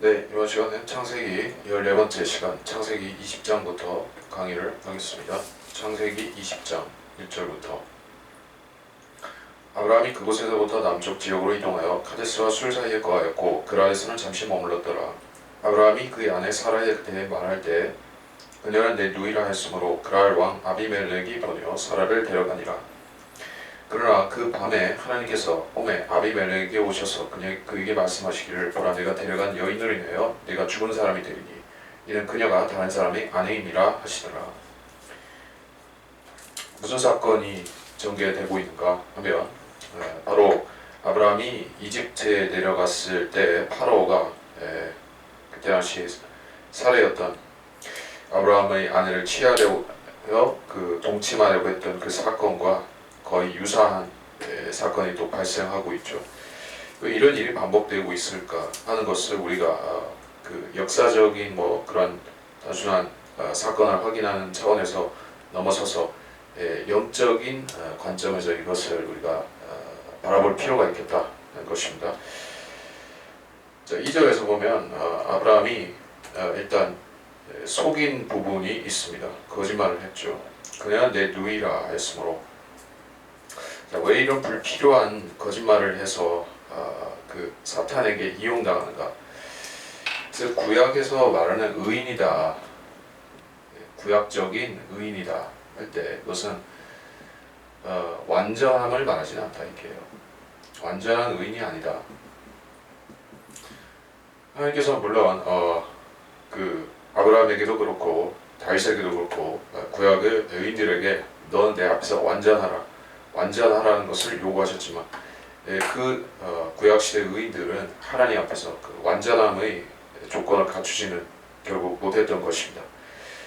네, 이번 시간은 창세기 14번째 시간 창세기 20장부터 강의를 하겠습니다. 창세기 20장 1절부터 아브라함이 그곳에서부터 남쪽 지역으로 이동하여 카데스와 술 사이에 거하였고 그라에서는 잠시 머물렀더라. 아브라함이 그의 아내 사라에 대해 말할 때 그녀는 내 누이라 했으므로 그랄 왕 아비멜렉이 보내어 사라를 데려가니라. 그러나 그 밤에 하나님께서 오매 아비멜렉에게 오셔서 그에게 말씀하시기를 보라 내가 데려간 여인을 인하여 네가 죽은 사람이 되리니 이는 그녀가 다른 사람의 아내임이라 하시더라. 무슨 사건이 전개되고 있는가 하면 바로 아브라함이 이집트에 내려갔을 때 파라오가 그때 당시 사례였던 아브라함의 아내를 취하려고 동침하려고 했던 그 사건과 거의 유사한 사건이 또 발생하고 있죠. 왜 이런 일이 반복되고 있을까 하는 것을 우리가 그 역사적인 그런 단순한 사건을 확인하는 차원에서 넘어서서 영적인 관점에서 이것을 우리가 바라볼 필요가 있겠다는 것입니다. 자, 2절에서 보면 아브라함이 일단 속인 부분이 있습니다. 거짓말을 했죠. 그녀는 내 누이라 했으므로 왜 이런 불필요한 거짓말을 해서 그 사탄에게 이용당하는가? 그래서 구약에서 말하는 의인이다, 구약적인 의인이다 할 때 그것은 완전함을 말하지는 않다 이게요. 완전한 의인이 아니다. 하나님께서 물론 그 아브라함에게도 그렇고 다윗에게도 그렇고 구약의 의인들에게 넌 내 앞에서 완전하라는 것을 요구하셨지만 그 구약시대 의인들은 하나님 앞에서 그 완전함의 조건을 갖추지는 결국 못했던 것입니다.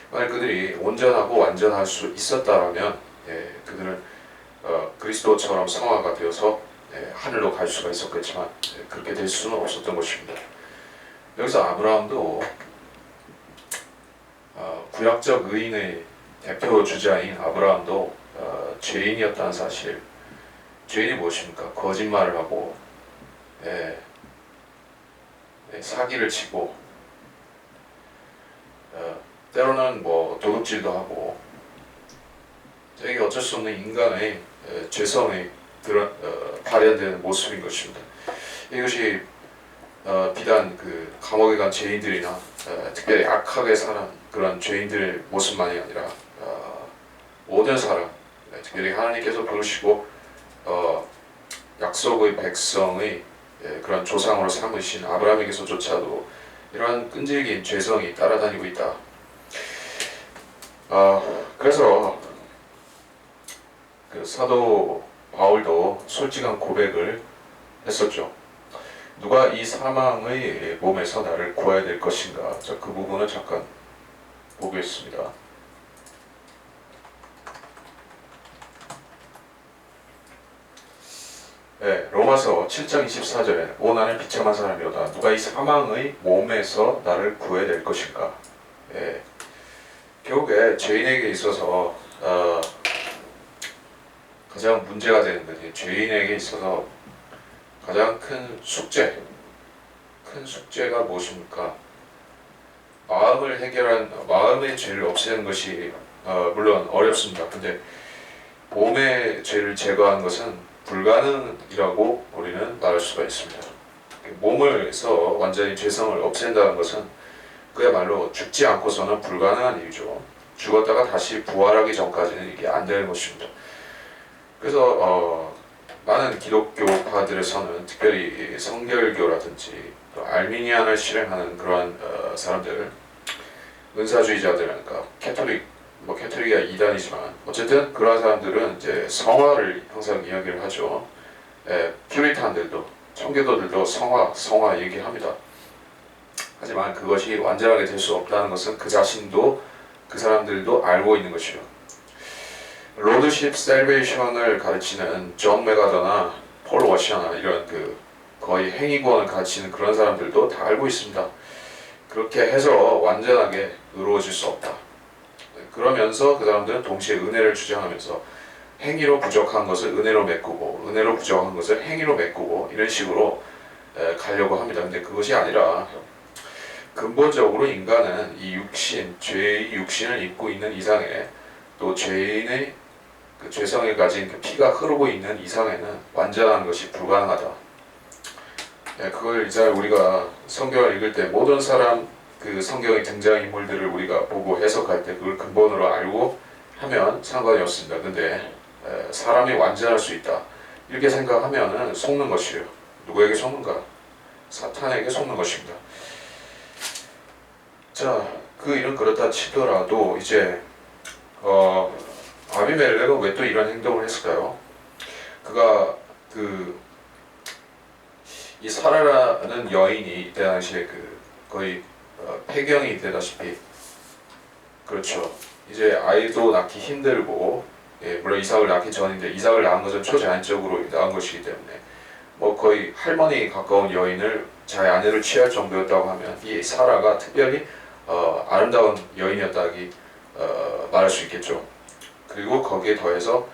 만약 그들이 온전하고 완전할 수 있었다면 그들은 그리스도처럼 성화가 되어서 하늘로 갈 수가 있었겠지만 그렇게 될 수는 없었던 것입니다. 여기서 아브라함도 구약적 의인의 대표 주자인 아브라함도 죄인이었다는 사실. 죄인이 무엇입니까? 거짓말을 하고 사기를 치고 때로는 도둑질도 하고 이게 어쩔 수 없는 인간의 죄성이 발현되는 모습인 것입니다. 이것이 비단 그 감옥에 간 죄인들이나 특별히 악하게 사는 그런 죄인들의 모습만이 아니라 모든 사람, 특별히 하나님께서 부르시고 약속의 백성의 그런 조상으로 삼으신 아브라함에게서조차도 이러한 끈질긴 죄성이 따라다니고 있다. 그래서 그 사도 바울도 솔직한 고백을 했었죠. 누가 이 사망의 몸에서 나를 구해야 될 것인가? 자, 그 부분을 잠깐 보겠습니다. 로마서 7장 24절에 오 나는 비참한 사람이로다 누가 이 사망의 몸에서 나를 구해야 될 것인가. 결국에 죄인에게 있어서 가장 문제가 되는 것이 죄인에게 있어서 가장 큰 숙제가 무엇입니까? 마음의 죄를 없애는 것이 물론 어렵습니다. 근데 몸의 죄를 제거하는 것은 불가능이라고 우리는 말할 수가 있습니다. 몸에서 완전히 죄성을 없앤다는 것은 그야말로 죽지 않고서는 불가능한 일이죠. 죽었다가 다시 부활하기 전까지는 이게 안 되는 것입니다. 그래서 많은 기독교파들에서는 특별히 성결교라든지 알미니안을 실행하는 그러한 사람들, 은사주의자들이니까 캐톨릭이 이단이지만 어쨌든 그러한 사람들은 이제 성화를 항상 이야기를 하죠. 퓨리탄들도 청교도들도 성화 얘기합니다. 하지만 그것이 완전하게 될 수 없다는 것은 그 자신도 그 사람들도 알고 있는 것이요. 로드십 셀베이션을 가르치는 존 메가더나 폴 워셔나 이런 거의 행위구원을 가르치는 그런 사람들도 다 알고 있습니다. 그렇게 해서 완전하게 의로워질 수 없다. 그러면서 그 사람들은 동시에 은혜를 주장하면서 행위로 부족한 것을 은혜로 메꾸고 은혜로 부족한 것을 행위로 메꾸고 이런 식으로 가려고 합니다. 근데 그것이 아니라 근본적으로 인간은 이 육신, 죄의 육신을 입고 있는 이상에 또 죄인의 그 죄성에 가진 그 피가 흐르고 있는 이상에는 완전한 것이 불가능하다. 그걸 이제 우리가 성경을 읽을 때 모든 사람 그 성경의 등장인물들을 우리가 보고 해석할 때 그걸 근본으로 알고 하면 상관이 없습니다. 근데 사람이 완전할 수 있다 이렇게 생각하면은 속는 것이에요. 누구에게 속는가? 사탄에게 속는 것입니다. 자, 그 일은 그렇다 치더라도 이제 아비멜렉은 왜 또 이런 행동을 했을까요? 그가 이 사라라는 여인이 이때 당시에 거의 폐경이 되다시피 그렇죠. 이제 아이도 낳기 힘들고 물론 이삭을 낳기 전인데 이삭을 낳은 것은 초자연적으로 낳은 것이기 때문에 뭐 거의 할머니에 가까운 여인을 자기 아내를 취할 정도였다고 하면 이 사라가 특별히 아름다운 여인이었다기 말할 수 있겠죠. 그리고 거기에 더해서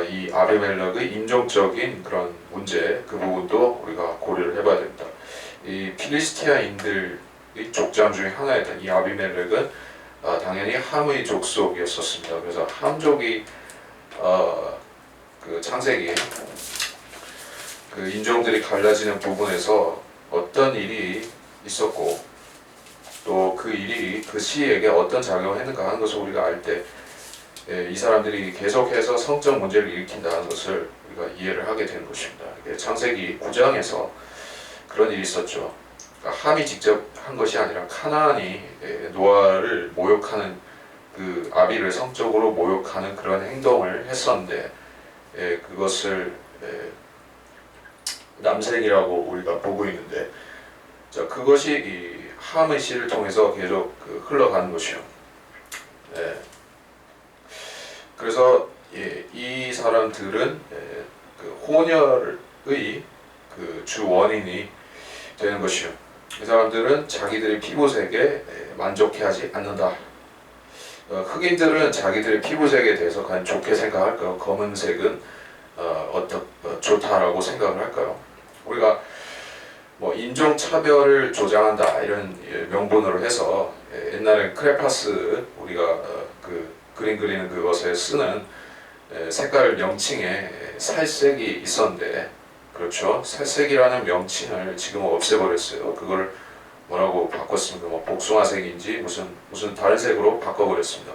이 아비멜렉의 인종적인 그런 문제 그 부분도 우리가 고려를 해봐야 됩니다. 이 필리스티아인들의 족장 중에 하나였던 이 아비멜렉은 당연히 함의 족속이었었습니다. 그래서 함족이 그 창세기 그 인종들이 갈라지는 부분에서 어떤 일이 있었고 또 그 일이 그 시에게 어떤 작용을 했는가 하는 것을 우리가 알 때 이 사람들이 계속해서 성적 문제를 일으킨다는 것을 우리가 이해를 하게 되는 것입니다. 창세기 9장에서 그런 일이 있었죠. 그러니까 함이 직접 한 것이 아니라 카나안이 노아를 모욕하는 그 아비를 성적으로 모욕하는 그런 행동을 했었는데 그것을 남색이라고 우리가 보고 있는데 자, 그것이 이 함의 씨를 통해서 계속 흘러가는 것이요. 그래서 이 사람들은 그 혼혈의 그 주 원인이 되는 것이요. 이 사람들은 자기들의 피부색에 만족해하지 않는다. 흑인들은 자기들의 피부색에 대해서 과연 좋게 생각할까요? 검은색은 좋다라고 생각을 할까요? 우리가 뭐 인종 차별을 조장한다 이런 명분으로 해서 옛날에 크레파스 우리가 그 그림 그리는 그것에 쓰는 색깔 명칭에 살색이 있었는데 그렇죠. 살색이라는 명칭을 지금 없애버렸어요. 그걸 뭐라고 바꿨습니까? 뭐 복숭아색인지 무슨 다른 색으로 바꿔버렸습니다.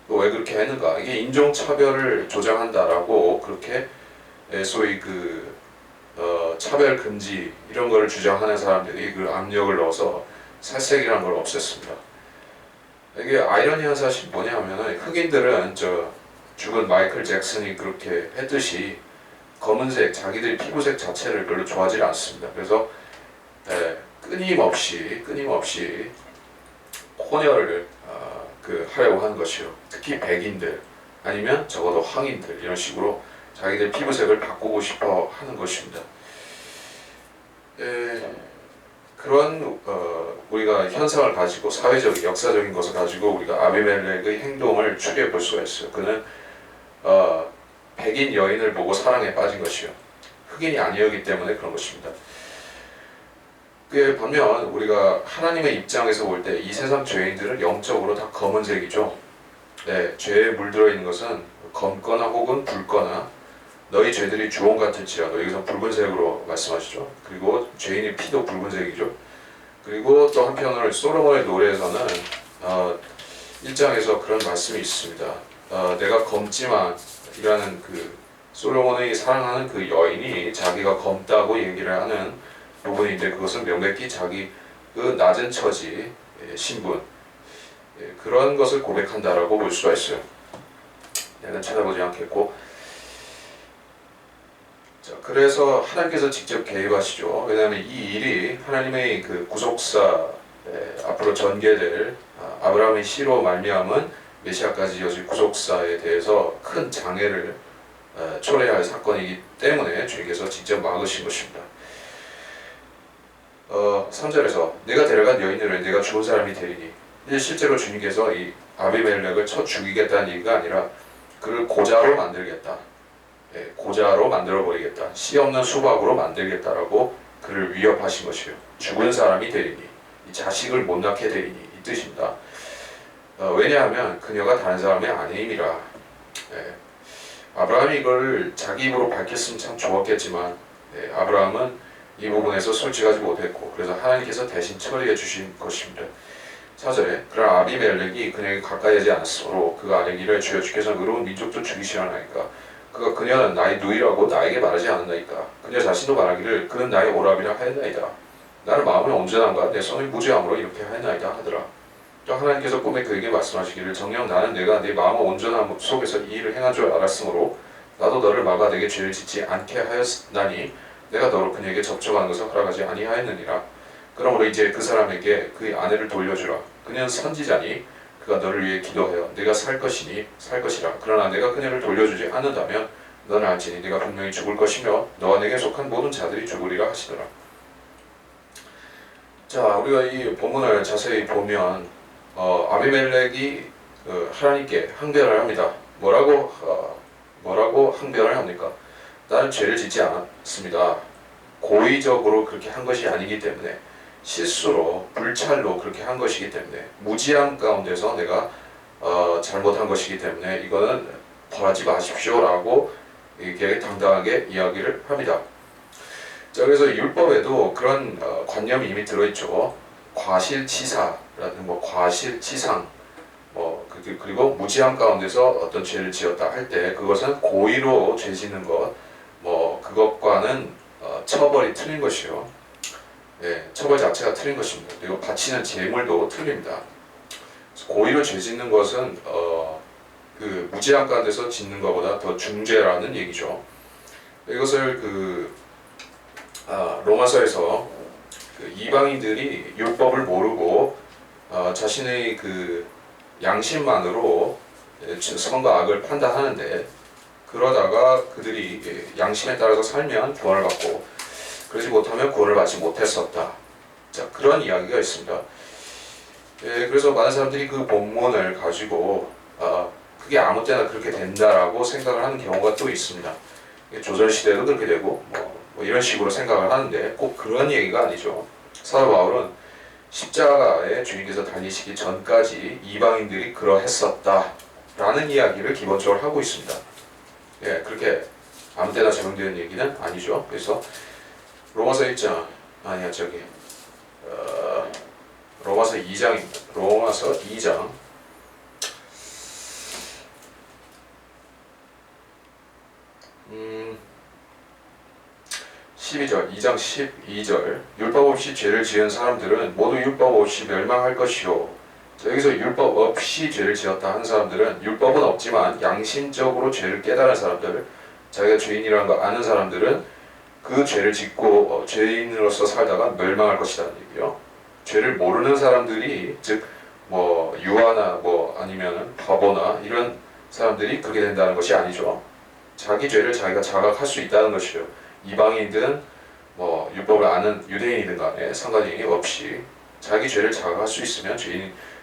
왜 그렇게 했는가? 이게 인종 차별을 조장한다라고 그렇게 소위 차별 금지 이런 걸 주장하는 사람들이 그 압력을 넣어서 살색이라는 걸 없앴습니다. 이게 아이러니한 사실이 뭐냐면은 흑인들은 죽은 마이클 잭슨이 그렇게 했듯이 검은색 자기들 피부색 자체를 별로 좋아하지 않습니다. 그래서 끊임없이 혼혈을 하려고 하는 것이요. 특히 백인들 아니면 적어도 황인들 이런 식으로 자기들 피부색을 바꾸고 싶어 하는 것입니다. 그런 우리가 현상을 가지고 사회적인 역사적인 것을 가지고 우리가 아비멜렉의 행동을 추리해 볼 수가 있어요. 그는 백인 여인을 보고 사랑에 빠진 것이요. 흑인이 아니었기 때문에 그런 것입니다. 그에 반면 우리가 하나님의 입장에서 볼 때 이 세상 죄인들은 영적으로 다 검은색이죠. 죄에 물들어 있는 것은 검거나 혹은 붉거나 너희 죄들이 주홍 같을지라도 여기서 붉은색으로 말씀하시죠. 그리고 죄인의 피도 붉은색이죠. 그리고 또 한편으로 솔로몬의 노래에서는 1장에서 그런 말씀이 있습니다. 내가 검지만 이라는 그 솔로몬이 사랑하는 그 여인이 자기가 검다고 얘기를 하는 부분인데 그것은 명백히 자기 그 낮은 처지 신분 그런 것을 고백한다라고 볼 수가 있어요. 내가 찾아보지 않겠고 자, 그래서 하나님께서 직접 개입하시죠. 왜냐하면 이 일이 하나님의 그 구속사 앞으로 전개될 아브라함의 씨로 말미암은 메시아까지 이어질 구속사에 대해서 큰 장애를 초래할 사건이기 때문에 주님께서 직접 막으신 것입니다. 3절에서 내가 데려간 여인을 내가 죽은 사람이 되리니 이제 실제로 주님께서 이 아비멜렉을 쳐 죽이겠다는 얘기가 아니라 그를 고자로 만들겠다. 고자로 만들어버리겠다. 씨 없는 수박으로 만들겠다라고 그를 위협하신 것이요. 죽은 사람이 되리니 이 자식을 못 낳게 되리니 이 뜻입니다. 왜냐하면 그녀가 다른 사람의 아내임이라. 예, 아브라함이 이걸 자기 입으로 밝혔으면 참 좋았겠지만 아브라함은 이 부분에서 솔직하지 못했고 그래서 하나님께서 대신 처리해 주신 것입니다. 4절에 그러나 아비멜렉이 그녀에게 가까이 하지 않았으므로 그가 아내기를 주여 주께서 의로운 민족도 죽이시려나이까 그가 그녀는 나의 누이라고 나에게 말하지 않았나이까 그녀 자신도 말하기를 그는 나의 오라비라 하였나이다. 나는 마음이 온전한가 내 손이 무죄함으로 이렇게 하였나이다 하더라. 또 하나님께서 꿈에 그에게 말씀하시기를 정녕 나는 내가 네 마음의 온전함 속에서 이 일을 행한 줄 알았으므로 나도 너를 막아 내게 죄를 짓지 않게 하였나니 내가 너로 그녀에게 접촉하는 것을 허락하지 아니하였느니라. 그러므로 이제 그 사람에게 그의 아내를 돌려주라. 그녀는 선지자니 그가 너를 위해 기도하여 내가 살 것이니 살 것이라. 그러나 내가 그녀를 돌려주지 않는다면 너는 알지니 네가 분명히 죽을 것이며 너와 내게 속한 모든 자들이 죽으리라 하시더라. 자, 우리가 이 본문을 자세히 보면 아비멜렉이 하나님께 항변을 합니다. 뭐라고 항변을 합니까? 나는 죄를 짓지 않았습니다. 고의적으로 그렇게 한 것이 아니기 때문에 실수로 불찰로 그렇게 한 것이기 때문에 무지함 가운데서 내가 잘못한 것이기 때문에 이거는 벌하지 마십시오라고 이렇게 당당하게 이야기를 합니다. 자, 그래서 율법에도 그런 관념이 이미 들어있죠. 과실치사라는 과실치상 그리고 무지함 가운데서 어떤 죄를 지었다 할 때 그것은 고의로 죄 짓는 것 그것과는 처벌이 틀린 것이요. 예, 처벌 자체가 틀린 것입니다. 그리고 바치는 제물도 틀립니다. 고의로 죄 짓는 것은 그 무지함 가운데서 짓는 것보다 더 중죄라는 얘기죠. 이것을 로마서에서 이방인들이 율법을 모르고 자신의 그 양심만으로 선과 악을 판단하는데 그러다가 그들이 양심에 따라서 살면 구원을 받고 그러지 못하면 구원을 받지 못했었다. 자, 그런 이야기가 있습니다. 그래서 많은 사람들이 그 본문을 가지고 그게 아무 때나 그렇게 된다라고 생각을 하는 경우가 또 있습니다. 조선시대도 그렇게 되고 뭐 이런 식으로 생각을 하는데 꼭 그런 얘기가 아니죠. 사도 바울은 십자가에 주님께서 달리시기 전까지 이방인들이 그러했었다라는 이야기를 기본적으로 하고 있습니다. 예, 그렇게 아무 때나 적용되는 얘기는 아니죠. 그래서 로마서 1장 로마서 2장입니다. 로마서 2장 12절, 2장 12절 율법 없이 죄를 지은 사람들은 모두 율법 없이 멸망할 것이요. 여기서 율법 없이 죄를 지었다 하는 사람들은 율법은 없지만 양심적으로 죄를 깨달은 사람들, 자기가 죄인이라는 거 아는 사람들은 그 죄를 짓고 죄인으로서 살다가 멸망할 것이라는 얘기요. 죄를 모르는 사람들이 즉 유아나 아니면 바보나 이런 사람들이 그렇게 된다는 것이 아니죠. 자기 죄를 자기가 자각할 수 있다는 것이요. 이방인든 율법을 아는 유대인이든 간에 상관이 없이 자기 죄를 자각할 수 있으면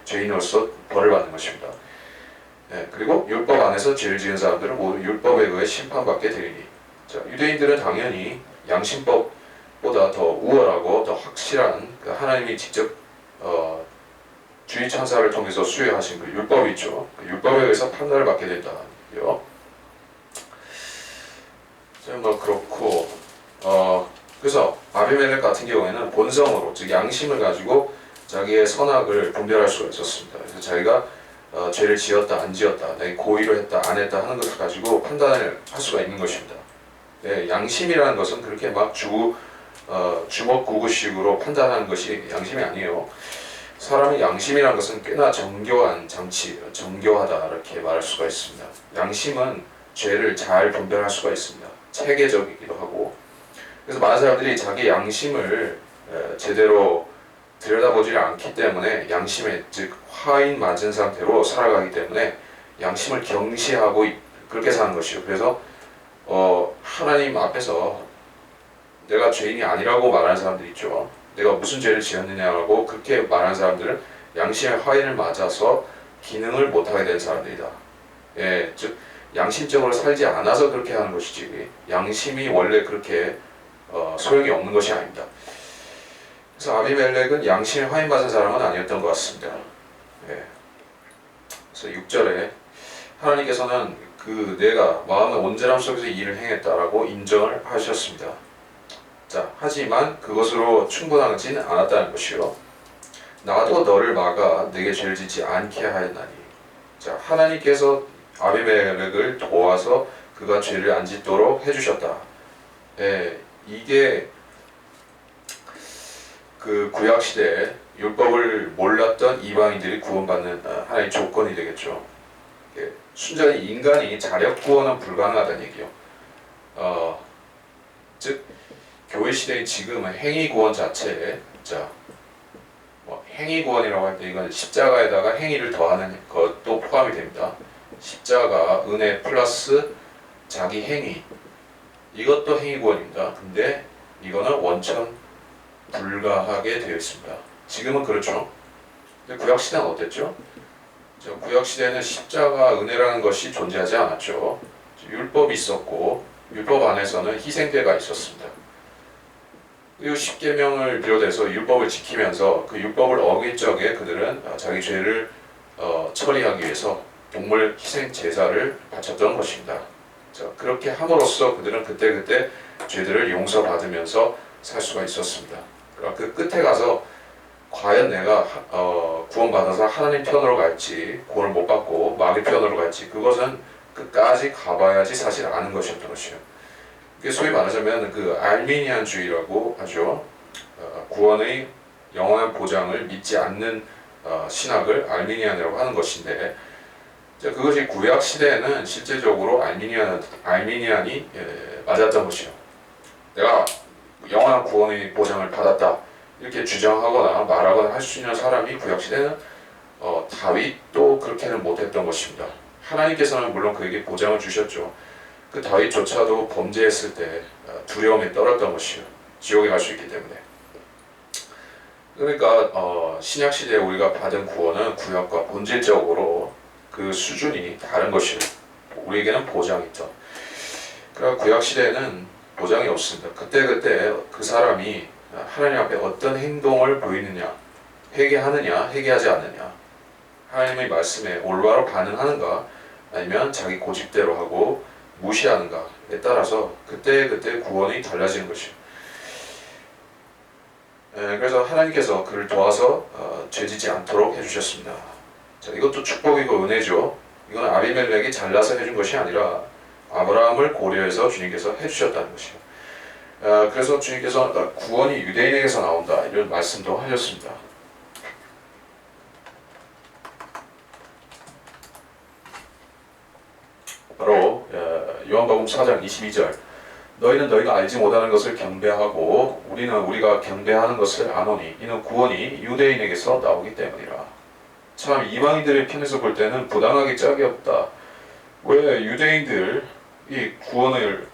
죄인으로서 벌을 받는 것입니다. 네, 그리고 율법 안에서 죄를 지은 사람들은 모두 율법에 의해 심판받게 되리니. 자, 유대인들은 당연히 양심법보다 더 우월하고 더 확실한 하나님이 직접 주의 천사를 통해서 수여하신 그 율법이 있죠. 그 율법에 의해서 판단을 받게 된다고요. 그렇고 그래서 아비멜렉 같은 경우에는 본성으로 즉 양심을 가지고 자기의 선악을 분별할 수가 있었습니다. 그래서 자기가 죄를 지었다 안 지었다, 내가 고의로 했다 안 했다 하는 것을 가지고 판단을 할 수가 있는 것입니다. 네, 양심이라는 것은 그렇게 주먹구구식으로 판단하는 것이 양심이 아니에요. 사람의 양심이라는 것은 꽤나 정교한 장치, 정교하다 이렇게 말할 수가 있습니다. 양심은 죄를 잘 분별할 수가 있습니다. 체계적이기도 하고. 그래서 많은 사람들이 자기 양심을 제대로 들여다보지 않기 때문에 양심에 즉 화인 맞은 상태로 살아가기 때문에 양심을 경시하고 그렇게 사는 것이요. 그래서 하나님 앞에서 내가 죄인이 아니라고 말하는 사람들이 있죠. 내가 무슨 죄를 지었느냐고 그렇게 말하는 사람들은 양심의 화인을 맞아서 기능을 못하게 된 사람들이다. 예, 즉 양심적으로 살지 않아서 그렇게 하는 것이지 양심이 원래 그렇게 소용이 없는 것이 아닙니다. 그래서 아비멜렉은 양심에 화인받은 사람은 아니었던 것 같습니다. 예. 그래서 6절에 하나님께서는 그 내가 마음의 온전함 속에서 일을 행했다라고 인정을 하셨습니다. 자, 하지만 그것으로 충분하지는 않았다는 것이요. 나도 너를 막아 내게 죄를 짓지 않게 하였나니. 자, 하나님께서 아비멜렉을 도와서 그가 죄를 안 짓도록 해주셨다. 예, 이게 그 구약 시대에 율법을 몰랐던 이방인들이 구원받는 하나의 조건이 되겠죠. 예, 순전히 인간이 자력 구원은 불가능하다는 얘기요. 즉 교회 시대의 지금은 행위 구원 자체에 행위 구원이라고 할 때 이건 십자가에다가 행위를 더하는 것도 포함이 됩니다. 십자가, 은혜 플러스 자기 행위, 이것도 행위 구원입니다. 근데 이거는 원천 불가하게 되어 있습니다. 지금은 그렇죠. 근데 구약 시대는 어땠죠? 구약 시대는 십자가, 은혜라는 것이 존재하지 않았죠. 율법이 있었고 율법 안에서는 희생대가 있었습니다. 그리고 십계명을 비롯해서 율법을 지키면서 그 율법을 어길 적에 그들은 자기 죄를 처리하기 위해서 동물 희생 제사를 바쳤던 것입니다. 그렇게 함으로써 그들은 그때그때 죄들을 용서받으면서 살 수가 있었습니다. 그 끝에 가서 과연 내가 구원받아서 하나님 편으로 갈지, 구원을 못 받고 마귀 편으로 갈지, 그것은 끝까지 가봐야지 사실 아는 것이었던 것이에요. 소위 말하자면 그 알미니안주의라고 하죠. 구원의 영원한 보장을 믿지 않는 신학을 알미니안이라고 하는 것인데, 그것이 구약 시대에는 실제적으로 알미니안이 맞았던 것이요. 내가 영원한 구원의 보장을 받았다 이렇게 주장하거나 말하거나 할 수 있는 사람이 구약 시대는 다윗도 그렇게는 못했던 것입니다. 하나님께서는 물론 그에게 보장을 주셨죠. 그 다윗조차도 범죄했을 때 두려움에 떨었던 것이요. 지옥에 갈 수 있기 때문에. 그러니까 신약 시대에 우리가 받은 구원은 구약과 본질적으로 그 수준이 다른 것이요. 우리에게는 보장이 있다. 그러니까 구약 시대에는 보장이 없습니다. 그때그때 그 사람이 하나님 앞에 어떤 행동을 보이느냐, 회개하느냐, 회개하지 않느냐, 하나님의 말씀에 올바로 반응하는가, 아니면 자기 고집대로 하고 무시하는가에 따라서 그때그때 구원이 달라지는 것이에요. 그래서 하나님께서 그를 도와서 죄짓지 않도록 해주셨습니다. 자, 이것도 축복이고 은혜죠. 이건 아비멜렉이 잘나서 해준 것이 아니라 아브라함을 고려해서 주님께서 해주셨다는 것이에요. 그래서 주님께서 구원이 유대인에게서 나온다 이런 말씀도 하셨습니다. 바로 요한복음 4장 22절 너희는 너희가 알지 못하는 것을 경배하고 우리는 우리가 경배하는 것을 아노니 이는 구원이 유대인에게서 나오기 때문이라. 참 이방인들의 편에서 볼 때는 부당하기 짝이 없다. 왜 유대인들이 구원을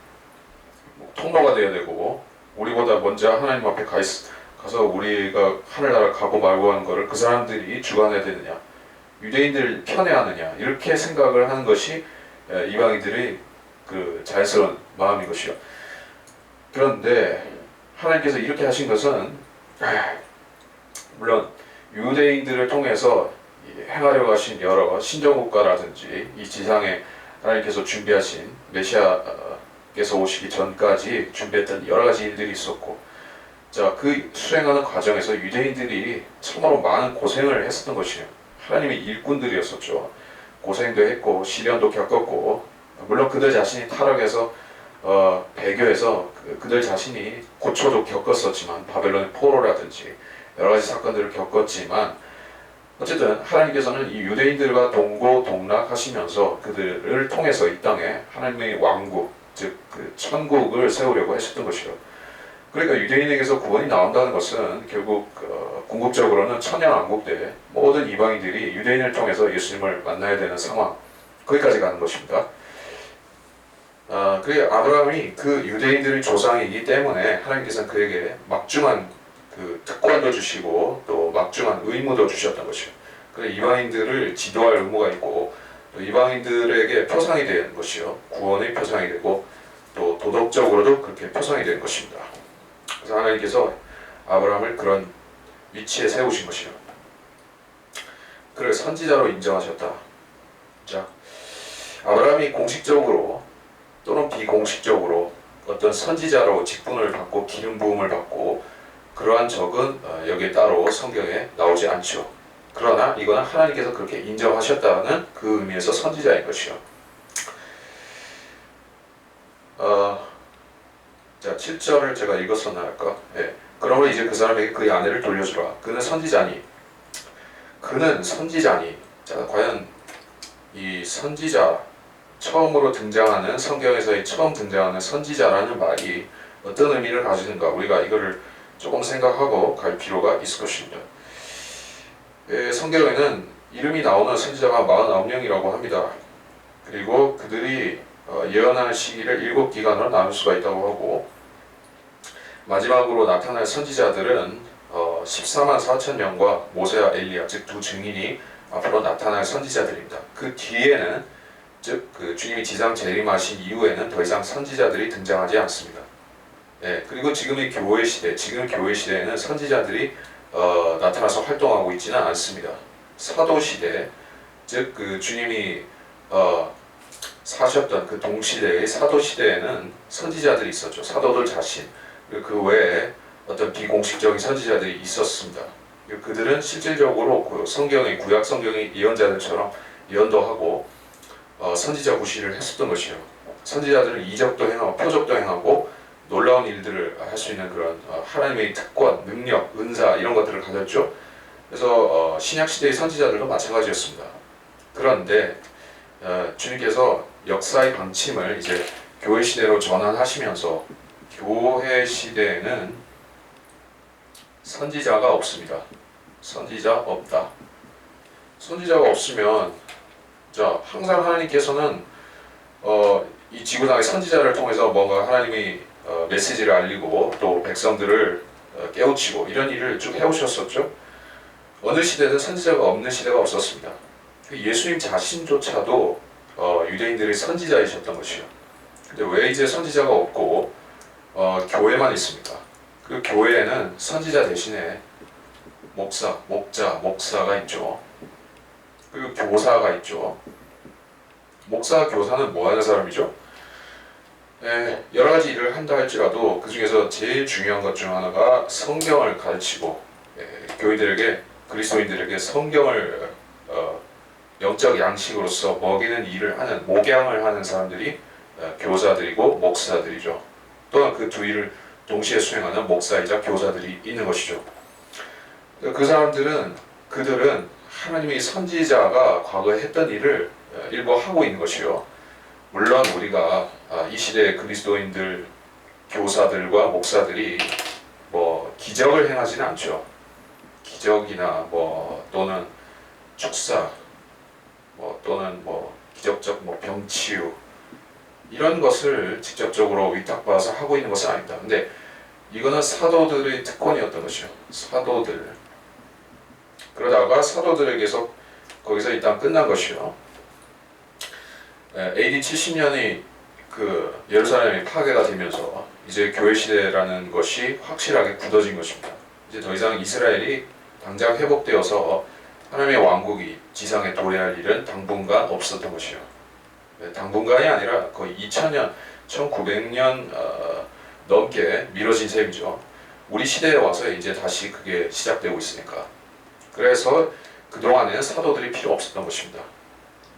통로가 되어야 되고 우리보다 먼저 하나님 앞에 가서 우리가 하늘나라 가고 말고 하는 것을 그 사람들이 주관해야 되느냐, 유대인들 편애하느냐 이렇게 생각을 하는 것이 이방인들의 그 자연스러운 마음인 것이요. 그런데 하나님께서 이렇게 하신 것은 물론 유대인들을 통해서 행하려고 하신 여러 신정국가라든지 이 지상에 하나님께서 준비하신 메시아께서 오시기 전까지 준비했던 여러 가지 일들이 있었고, 그 수행하는 과정에서 유대인들이 참으로 많은 고생을 했었던 것이에요. 하나님의 일꾼들이었었죠. 고생도 했고 시련도 겪었고, 물론 그들 자신이 타락해서 배교해서 그들 자신이 고초도 겪었었지만, 바벨론의 포로라든지 여러 가지 사건들을 겪었지만, 어쨌든 하나님께서는 이 유대인들과 동고동락하시면서 그들을 통해서 이 땅에 하나님의 왕국, 즉 그 천국을 세우려고 하셨던 것이요. 그러니까 유대인에게서 구원이 나온다는 것은 결국 궁극적으로는 천년왕국 때 모든 이방인들이 유대인을 통해서 예수님을 만나야 되는 상황, 거기까지 가는 것입니다. 그게 아브라함이 그 유대인들의 조상이기 때문에 하나님께서는 그에게 막중한 그 특권도 주시고 또 막중한 의무도 주셨던 것이에요. 그래서 이방인들을 지도할 의무가 있고 또 이방인들에게 표상이 되는 것이요, 구원의 표상이 되고 또 도덕적으로도 그렇게 표상이 되는 것입니다. 그래서 하나님께서 아브라함을 그런 위치에 세우신 것이요. 그를 선지자로 인정하셨다. 자, 아브라함이 공식적으로 또는 비공식적으로 어떤 선지자로 직분을 받고 기름 부음을 받고 그러한 적은 여기에 따로 성경에 나오지 않죠. 그러나 이거는 하나님께서 그렇게 인정하셨다는 그 의미에서 선지자인 것이요. 자, 7절을 제가 읽었었나 할까? 예. 그러므로 이제 그 사람에게 그의 아내를 돌려주라. 그는 선지자니. 자, 과연 이 선지자, 처음으로 등장하는 성경에서의 처음 등장하는 선지자라는 말이 어떤 의미를 가지는가, 우리가 이거를 조금 생각하고 갈 필요가 있을 것입니다. 성경에는 이름이 나오는 선지자가 49명이라고 합니다. 그리고 그들이 예언하는 시기를 7기간으로 나눌 수가 있다고 하고, 마지막으로 나타날 선지자들은 14만 4천 명과 모세와 엘리야, 즉 두 증인이 앞으로 나타날 선지자들입니다. 그 뒤에는, 즉 그 주님이 지상 재림하신 이후에는 더 이상 선지자들이 등장하지 않습니다. 그리고 지금의 교회 시대에는 선지자들이 나타나서 활동하고 있지는 않습니다. 사도 시대, 즉 그 주님이 사셨던 그 동시대의 사도 시대에는 선지자들이 있었죠. 사도들 자신, 그 외에 어떤 비공식적인 선지자들이 있었습니다. 그들은 실질적으로 그 성경의 구약 성경의 예언자들처럼 예언도 하고 선지자 구실을 했었던 것이요. 선지자들은 이적도 행하고 표적도 행하고 놀라운 일들을 할 수 있는 그런 하나님의 특권, 능력, 은사 이런 것들을 가졌죠. 그래서 신약 시대의 선지자들도 마찬가지였습니다. 그런데 주님께서 역사의 방침을 이제 교회 시대로 전환하시면서 교회 시대에는 선지자가 없습니다. 선지자 없다. 선지자가 없으면, 자, 항상 하나님께서는 이 지구상의 선지자를 통해서 뭔가 하나님이 메시지를 알리고 또 백성들을 깨우치고 이런 일을 쭉 해오셨었죠. 어느 시대든 선지자가 없는 시대가 없었습니다. 예수님 자신조차도 유대인들의 선지자이셨던 것이요. 근데 왜 이제 선지자가 없고 교회만 있습니까? 그 교회에는 선지자 대신에 목사, 목자, 목사가 있죠. 그리고 교사가 있죠. 목사, 교사는 뭐 하는 사람이죠? 여러 가지 일을 한다 할지라도 그 중에서 제일 중요한 것 중 하나가 성경을 가르치고 교인들에게, 그리스도인들에게 성경을 영적 양식으로서 먹이는 일을 하는, 목양을 하는 사람들이 교사들이고 목사들이죠. 또한 그 두 일을 동시에 수행하는 목사이자 교사들이 있는 것이죠. 그들은 하나님의 선지자가 과거에 했던 일을 일부 하고 있는 것이요. 물론 우리가 이 시대의 그리스도인들, 교사들과 목사들이 뭐 기적을 행하지는 않죠. 기적이나 또는 축사, 또는 기적적 병치유 이런 것을 직접적으로 위탁받아서 하고 있는 것은 아닙니다. 근데 이거는 사도들의 특권이었던 것이요. 사도들. 그러다가 사도들에게서 거기서 일단 끝난 것이요. AD 70년이 그 예루살렘이 파괴가 되면서 이제 교회 시대라는 것이 확실하게 굳어진 것입니다. 이제 더 이상 이스라엘이 당장 회복되어서 하나님의 왕국이 지상에 도래할 일은 당분간 없었던 것이요. 당분간이 아니라 거의 2000년, 1900년 넘게 미뤄진 셈이죠. 우리 시대에 와서 이제 다시 그게 시작되고 있으니까. 그래서 그동안에는 사도들이 필요 없었던 것입니다.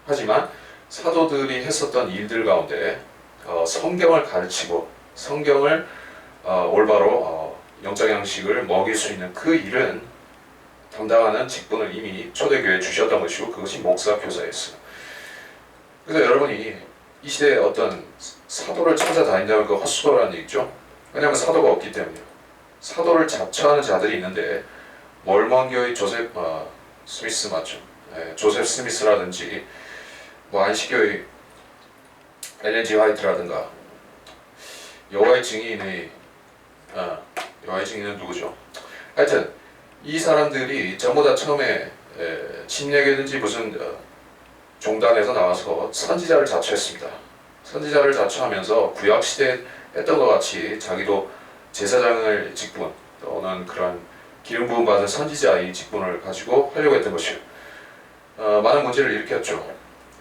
하지만 사도들이 했었던 일들 가운데 성경을 가르치고 성경을 올바로 영적 양식을 먹일 수 있는 그 일은 담당하는 직분을 이미 초대교회에 주셨던 것이고 그것이 목사, 교사였어요. 그래서 여러분이 이 시대에 어떤 사도를 찾아다닌다면 그 헛수고라는 얘기죠. 왜냐하면 사도가 없기 때문이에요. 사도를 자처하는 자들이 있는데 몰몬교의 조셉 스미스 맞죠? 조셉 스미스라든지 안식교의 엘렌 G 화이트라든가 여호와의 증인은 누구죠? 하여튼 이 사람들이 전부 다 처음에 침례교든지 무슨 종단에서 나와서 선지자를 자처했습니다. 선지자를 자처하면서 구약시대에 했던 것 같이 자기도 제사장을 직분 또는 그런 기름 부음 받은 선지자의 직분을 가지고 하려고 했던 것이요. 많은 문제를 일으켰죠.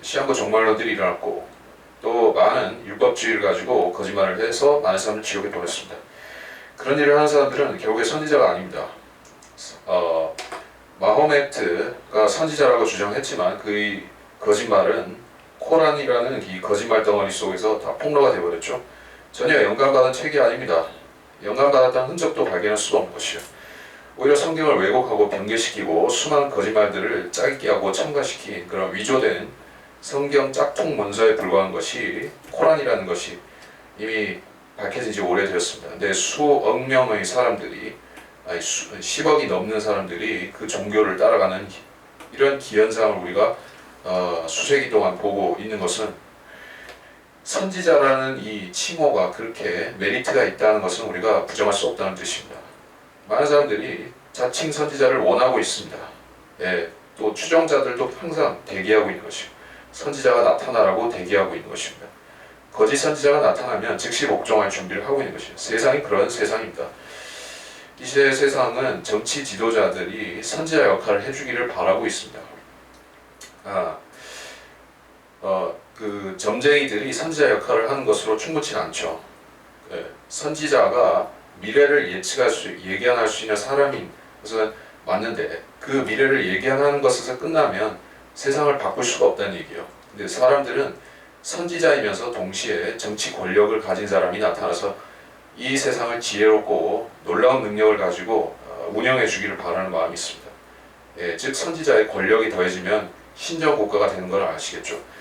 시한부 종말론들이 일어났고 또 많은 율법주의를 가지고 거짓말을 해서 많은 사람을 지옥에 보냈습니다. 그런 일을 하는 사람들은 결국에 선지자가 아닙니다. 마호메트가 선지자라고 주장했지만 그의 거짓말은 코란이라는 이 거짓말 덩어리 속에서 다 폭로가 되어버렸죠. 전혀 영감받은 책이 아닙니다. 영감받았다는 흔적도 발견할 수가 없는 것이요. 오히려 성경을 왜곡하고 변개시키고 수많은 거짓말들을 짜깁기 하고 첨가시킨 그런 위조된 성경 짝퉁 문서에 불과한 것이 코란이라는 것이 이미 밝혀진 지 오래되었습니다. 근데 수억 명의 사람들이 10억이 넘는 사람들이 그 종교를 따라가는 이런 기현상을 우리가 수세기 동안 보고 있는 것은 선지자라는 이 칭호가 그렇게 메리트가 있다는 것은 우리가 부정할 수 없다는 뜻입니다. 많은 사람들이 자칭 선지자를 원하고 있습니다. 예, 또 추종자들도 항상 대기하고 있는 것이고 선지자가 나타나라고 대기하고 있는 것입니다. 거짓 선지자가 나타나면 즉시 복종할 준비를 하고 있는 것이에요. 세상이 그런 세상입니다. 이 시대의 세상은 정치 지도자들이 선지자 역할을 해주기를 바라고 있습니다. 그 점쟁이들이 선지자 역할을 하는 것으로 충분치 않죠. 예, 선지자가 미래를 예견할 수 있는 사람인 것은 맞는데 그 미래를 예견하는 것에서 끝나면 세상을 바꿀 수가 없다는 얘기예요. 근데 사람들은 선지자이면서 동시에 정치 권력을 가진 사람이 나타나서 이 세상을 지혜롭고 놀라운 능력을 가지고 운영해 주기를 바라는 마음이 있습니다. 예, 즉 선지자의 권력이 더해지면 신정국가가 되는 걸 아시겠죠.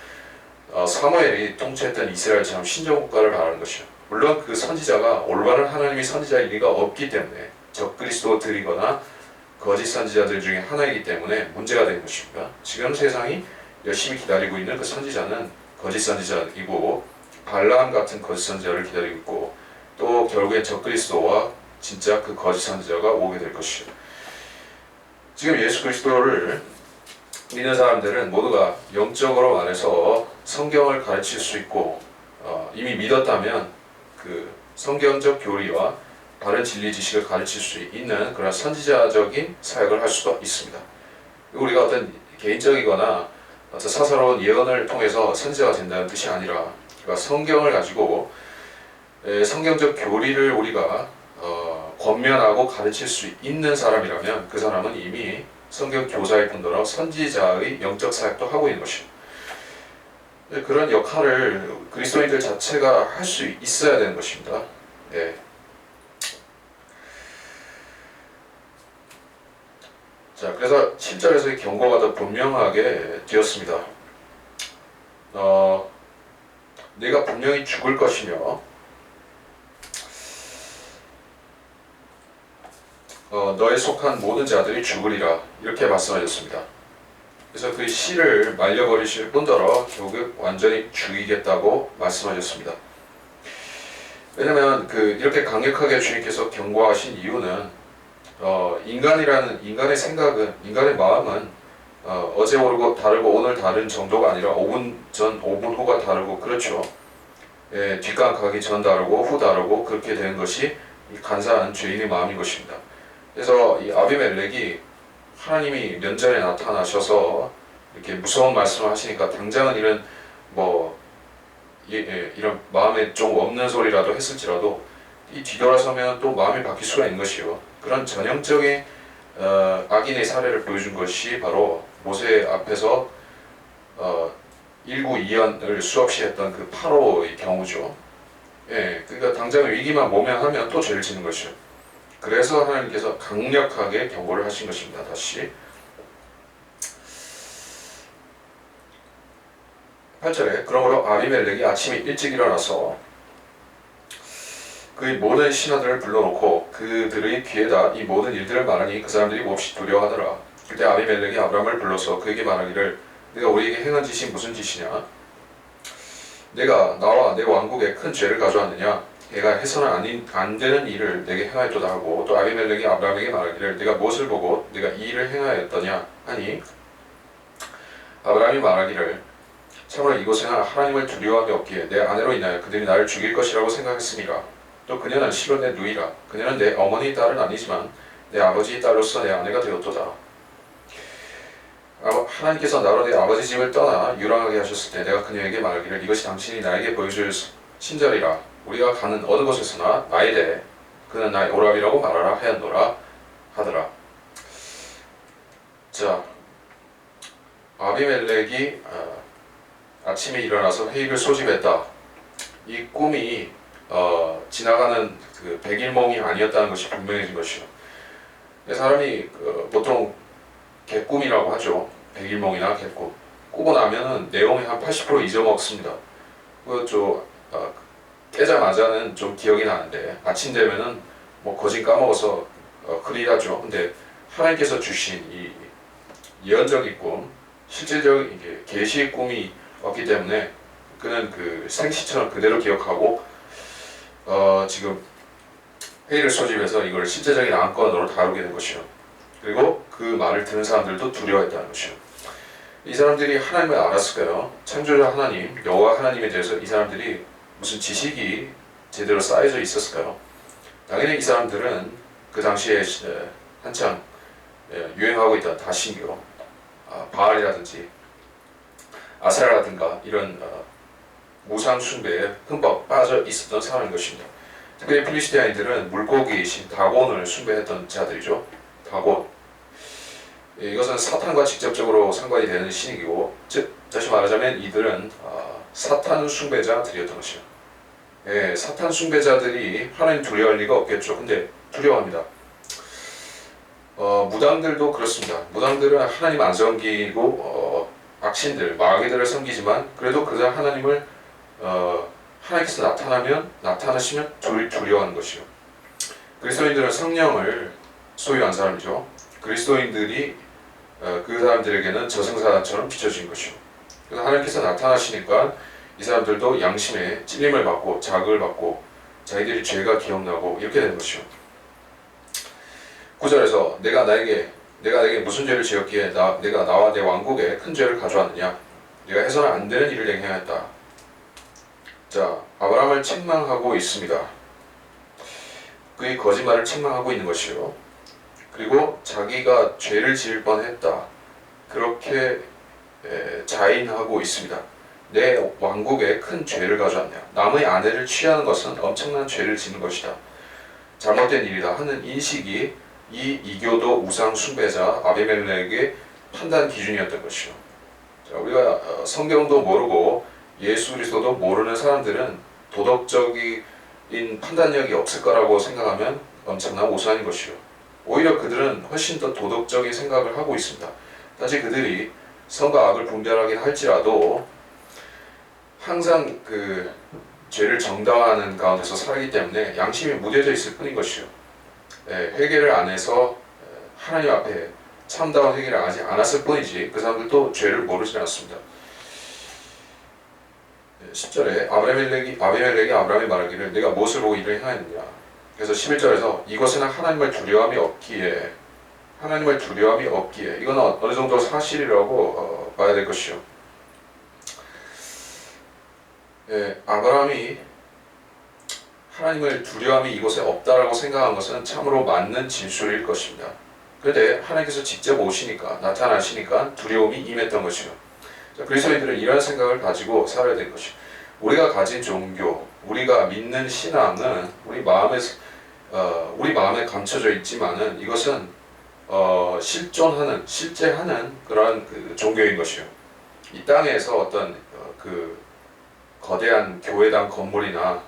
사무엘이 통치했던 이스라엘처럼 신정국가를 바라는 것이요. 물론 그 선지자가 올바른 하나님의 선지자일 리가 없기 때문에 적그리스도들이거나 거짓 선지자들 중에 하나이기 때문에 문제가 되는 것입니다. 지금 세상이 열심히 기다리고 있는 그 선지자는 거짓 선지자이고 발람 같은 거짓 선지자를 기다리고 있고 또 결국엔 적그리스도와 진짜 그 거짓 선지자가 오게 될 것이요. 지금 예수 그리스도를 믿는 사람들은 모두가 영적으로 말해서 성경을 가르칠 수 있고 이미 믿었다면 그 성경적 교리와 바른 진리 지식을 가르칠 수 있는 그런 선지자적인 사역을 할 수가 있습니다. 우리가 어떤 개인적이거나 어떤 사사로운 예언을 통해서 선지자가 된다는 뜻이 아니라 그러니까 성경을 가지고 성경적 교리를 우리가 권면하고 가르칠 수 있는 사람이라면 그 사람은 이미 성경 교사일 뿐더러 선지자의 영적 사역도 하고 있는 것이에요. 그런 역할을 그리스도인들 자체가 할 수 있어야 되는 것입니다. 네. 자, 그래서 7절에서의 경고가 더 분명하게 되었습니다. 네가 분명히 죽을 것이며 너에 속한 모든 자들이 죽으리라 이렇게 말씀하셨습니다. 그래서 그 씨를 말려버리실 뿐더러 결국 완전히 죽이겠다고 말씀하셨습니다. 왜냐하면 이렇게 강력하게 주님께서 경고하신 이유는 인간의 생각은 인간의 마음은 어제 오르고 다르고 오늘 다른 정도가 아니라 5분 전 5분 후가 다르고 그렇죠. 예, 뒷감 가기 전 다르고 후 다르고 그렇게 되는 것이 이 간사한 죄인의 마음인 것입니다. 그래서 이 아비멜렉이 하나님이 면전에 나타나셔서 이렇게 무서운 말씀을 하시니까 당장은 이런 이런 마음에 좀 없는 소리라도 했을지라도 이 뒤돌아서면 또 마음이 바뀔 수가 있는 것이요. 그런 전형적인 악인의 사례를 보여준 것이 바로 모세 앞에서 일구이연을 수없이 했던 그 파로의 경우죠. 예, 그러니까 당장 위기만 모면하면 또 죄를 짓는 것이요. 그래서 하나님께서 강력하게 경고를 하신 것입니다. 다시 8절에 그러므로 아비멜렉이 아침에 일찍 일어나서 그의 모든 신하들을 불러놓고 그들의 귀에다 이 모든 일들을 말하니 그 사람들이 몹시 두려워하더라. 그때 아비멜렉이 아브람을 불러서 그에게 말하기를 네가 우리에게 행한 짓이 무슨 짓이냐? 내가 나와 내 왕국에 큰 죄를 가져왔느냐? 내가 해서는 안 되는 일을 내게 행하였도다 하고 또 아비멜렉이 아브람에게 말하기를 내가 무엇을 보고 내가 이 일을 행하였더냐 하니 아브람이 말하기를 참으로 이곳에는 하나님을 두려워함이 없기에 내 아내로 인하여 그들이 나를 죽일 것이라고 생각했음이라. 또 그녀는 실로 내 누이라. 그녀는 내 어머니의 딸은 아니지만 내 아버지의 딸로서 내 아내가 되었도다. 하나님께서 나로 내 아버지 집을 떠나 유랑하게 하셨을 때 내가 그녀에게 말하기를 이것이 당신이 나에게 보여줄 친절이라. 우리가 가는 어느 곳에서나 나에 대해 그는 나의 오랍이라고 말하라 하였노라 하더라. 자, 아비멜렉이 아침에 일어나서 회의를 소집했다. 이 꿈이 지나가는 그 백일몽이 아니었다는 것이 분명해진 것이요. 사람이 보통 개꿈이라고 하죠. 백일몽이나 개꿈. 꾸고 나면은 내용이 한 80% 잊어먹습니다. 깨자마자는 좀 기억이 나는데 아침 되면은 뭐 거진 까먹어서 그리 하죠. 근데 하나님께서 주신 이 예언적인 꿈, 실제적인 이게 계시의 꿈이 없기 때문에 그는 그 생시처럼 그대로 기억하고 지금 회의를 소집해서 이걸 실제적인 안건으로 다루게 된 것이요. 그리고 그 말을 듣는 사람들도 두려워했다는 것이요. 이 사람들이 하나님을 알았을까요? 창조자 하나님, 여호와 하나님에 대해서 이 사람들이 무슨 지식이 제대로 쌓여져 있었을까요? 당연히 이 사람들은 그 당시에 한창 유행하고 있던 다신교, 바알이라든지 아세라라든가 이런 우상 숭배에 흠뻑 빠져 있었던 사람인 것입니다. 특별히 필리스티아인들은 물고기이신 다곤을 숭배했던 자들이죠. 다곤. 이것은 사탄과 직접적으로 상관이 되는 신이고, 즉 다시 말하자면 이들은 사탄 숭배자들이었던 것이요. 사탄 숭배자들이 하나님 두려워할 리가 없겠죠. 근데 두려워합니다. 무당들도 그렇습니다. 무당들은 하나님 안 섬기고 악신들, 마귀들을 섬기지만 그래도 그들 하나님을 하나님께서 나타나시면 두려워하는 것이요. 그리스도인들은 성령을 소유한 사람이죠. 그리스도인들이 그 사람들에게는 저승사자처럼 비춰진 것이요. 그래서 하나님께서 나타나시니까 이 사람들도 양심에 찔림을 받고 자극을 받고 자기들이 죄가 기억나고 이렇게 되는 것이요. 9절에서 내가 내게 무슨 죄를 지었기에 내가 나와 내 왕국에 큰 죄를 가져왔느냐. 내가 해서는 안 되는 일을 행하였다. 자, 아브라함을 책망하고 있습니다. 그의 거짓말을 책망하고 있는 것이요. 그리고 자기가 죄를 지을 뻔했다. 그렇게 자인하고 있습니다. 내 왕국에 큰 죄를 가져왔냐. 남의 아내를 취하는 것은 엄청난 죄를 짓는 것이다. 잘못된 일이다 하는 인식이 이 이교도 우상 숭배자 아비멜렉의 판단 기준이었던 것이요. 자, 우리가 성경도 모르고 예수 그리스도도 모르는 사람들은 도덕적인 판단력이 없을 거라고 생각하면 엄청난 오산인 것이요. 오히려 그들은 훨씬 더 도덕적인 생각을 하고 있습니다. 단지 그들이 선과 악을 분별하긴 할지라도 항상 그 죄를 정당화하는 가운데서 살기 때문에 양심이 무뎌져 있을 뿐인 것이요. 회개를 안 해서 하나님 앞에 참다운 회개를 하지 않았을 뿐이지 그 사람들도 죄를 모르지 않았습니다. 10절에 아비멜렉이 아브라함에 말하기를 내가 무엇을 보고 이를 행하였느냐. 그래서 11절에서 이것에는 하나님을 두려움이 없기에 이건 어느 정도 사실이라고 봐야 될 것이요. 아브라함이 하나님을 두려움이 이곳에 없다라고 생각한 것은 참으로 맞는 진술일 것입니다. 그런데 하나님께서 직접 오시니까 나타나시니까 두려움이 임했던 것이요. 그리스도인들은 이런 생각을 가지고 살아야 될 것이요. 우리가 가진 종교, 우리가 믿는 신앙은 우리 마음에 감춰져 있지만은 이것은 실제하는 그러한 그 종교인 것이요. 이 땅에서 어떤 그 거대한 교회당 건물이나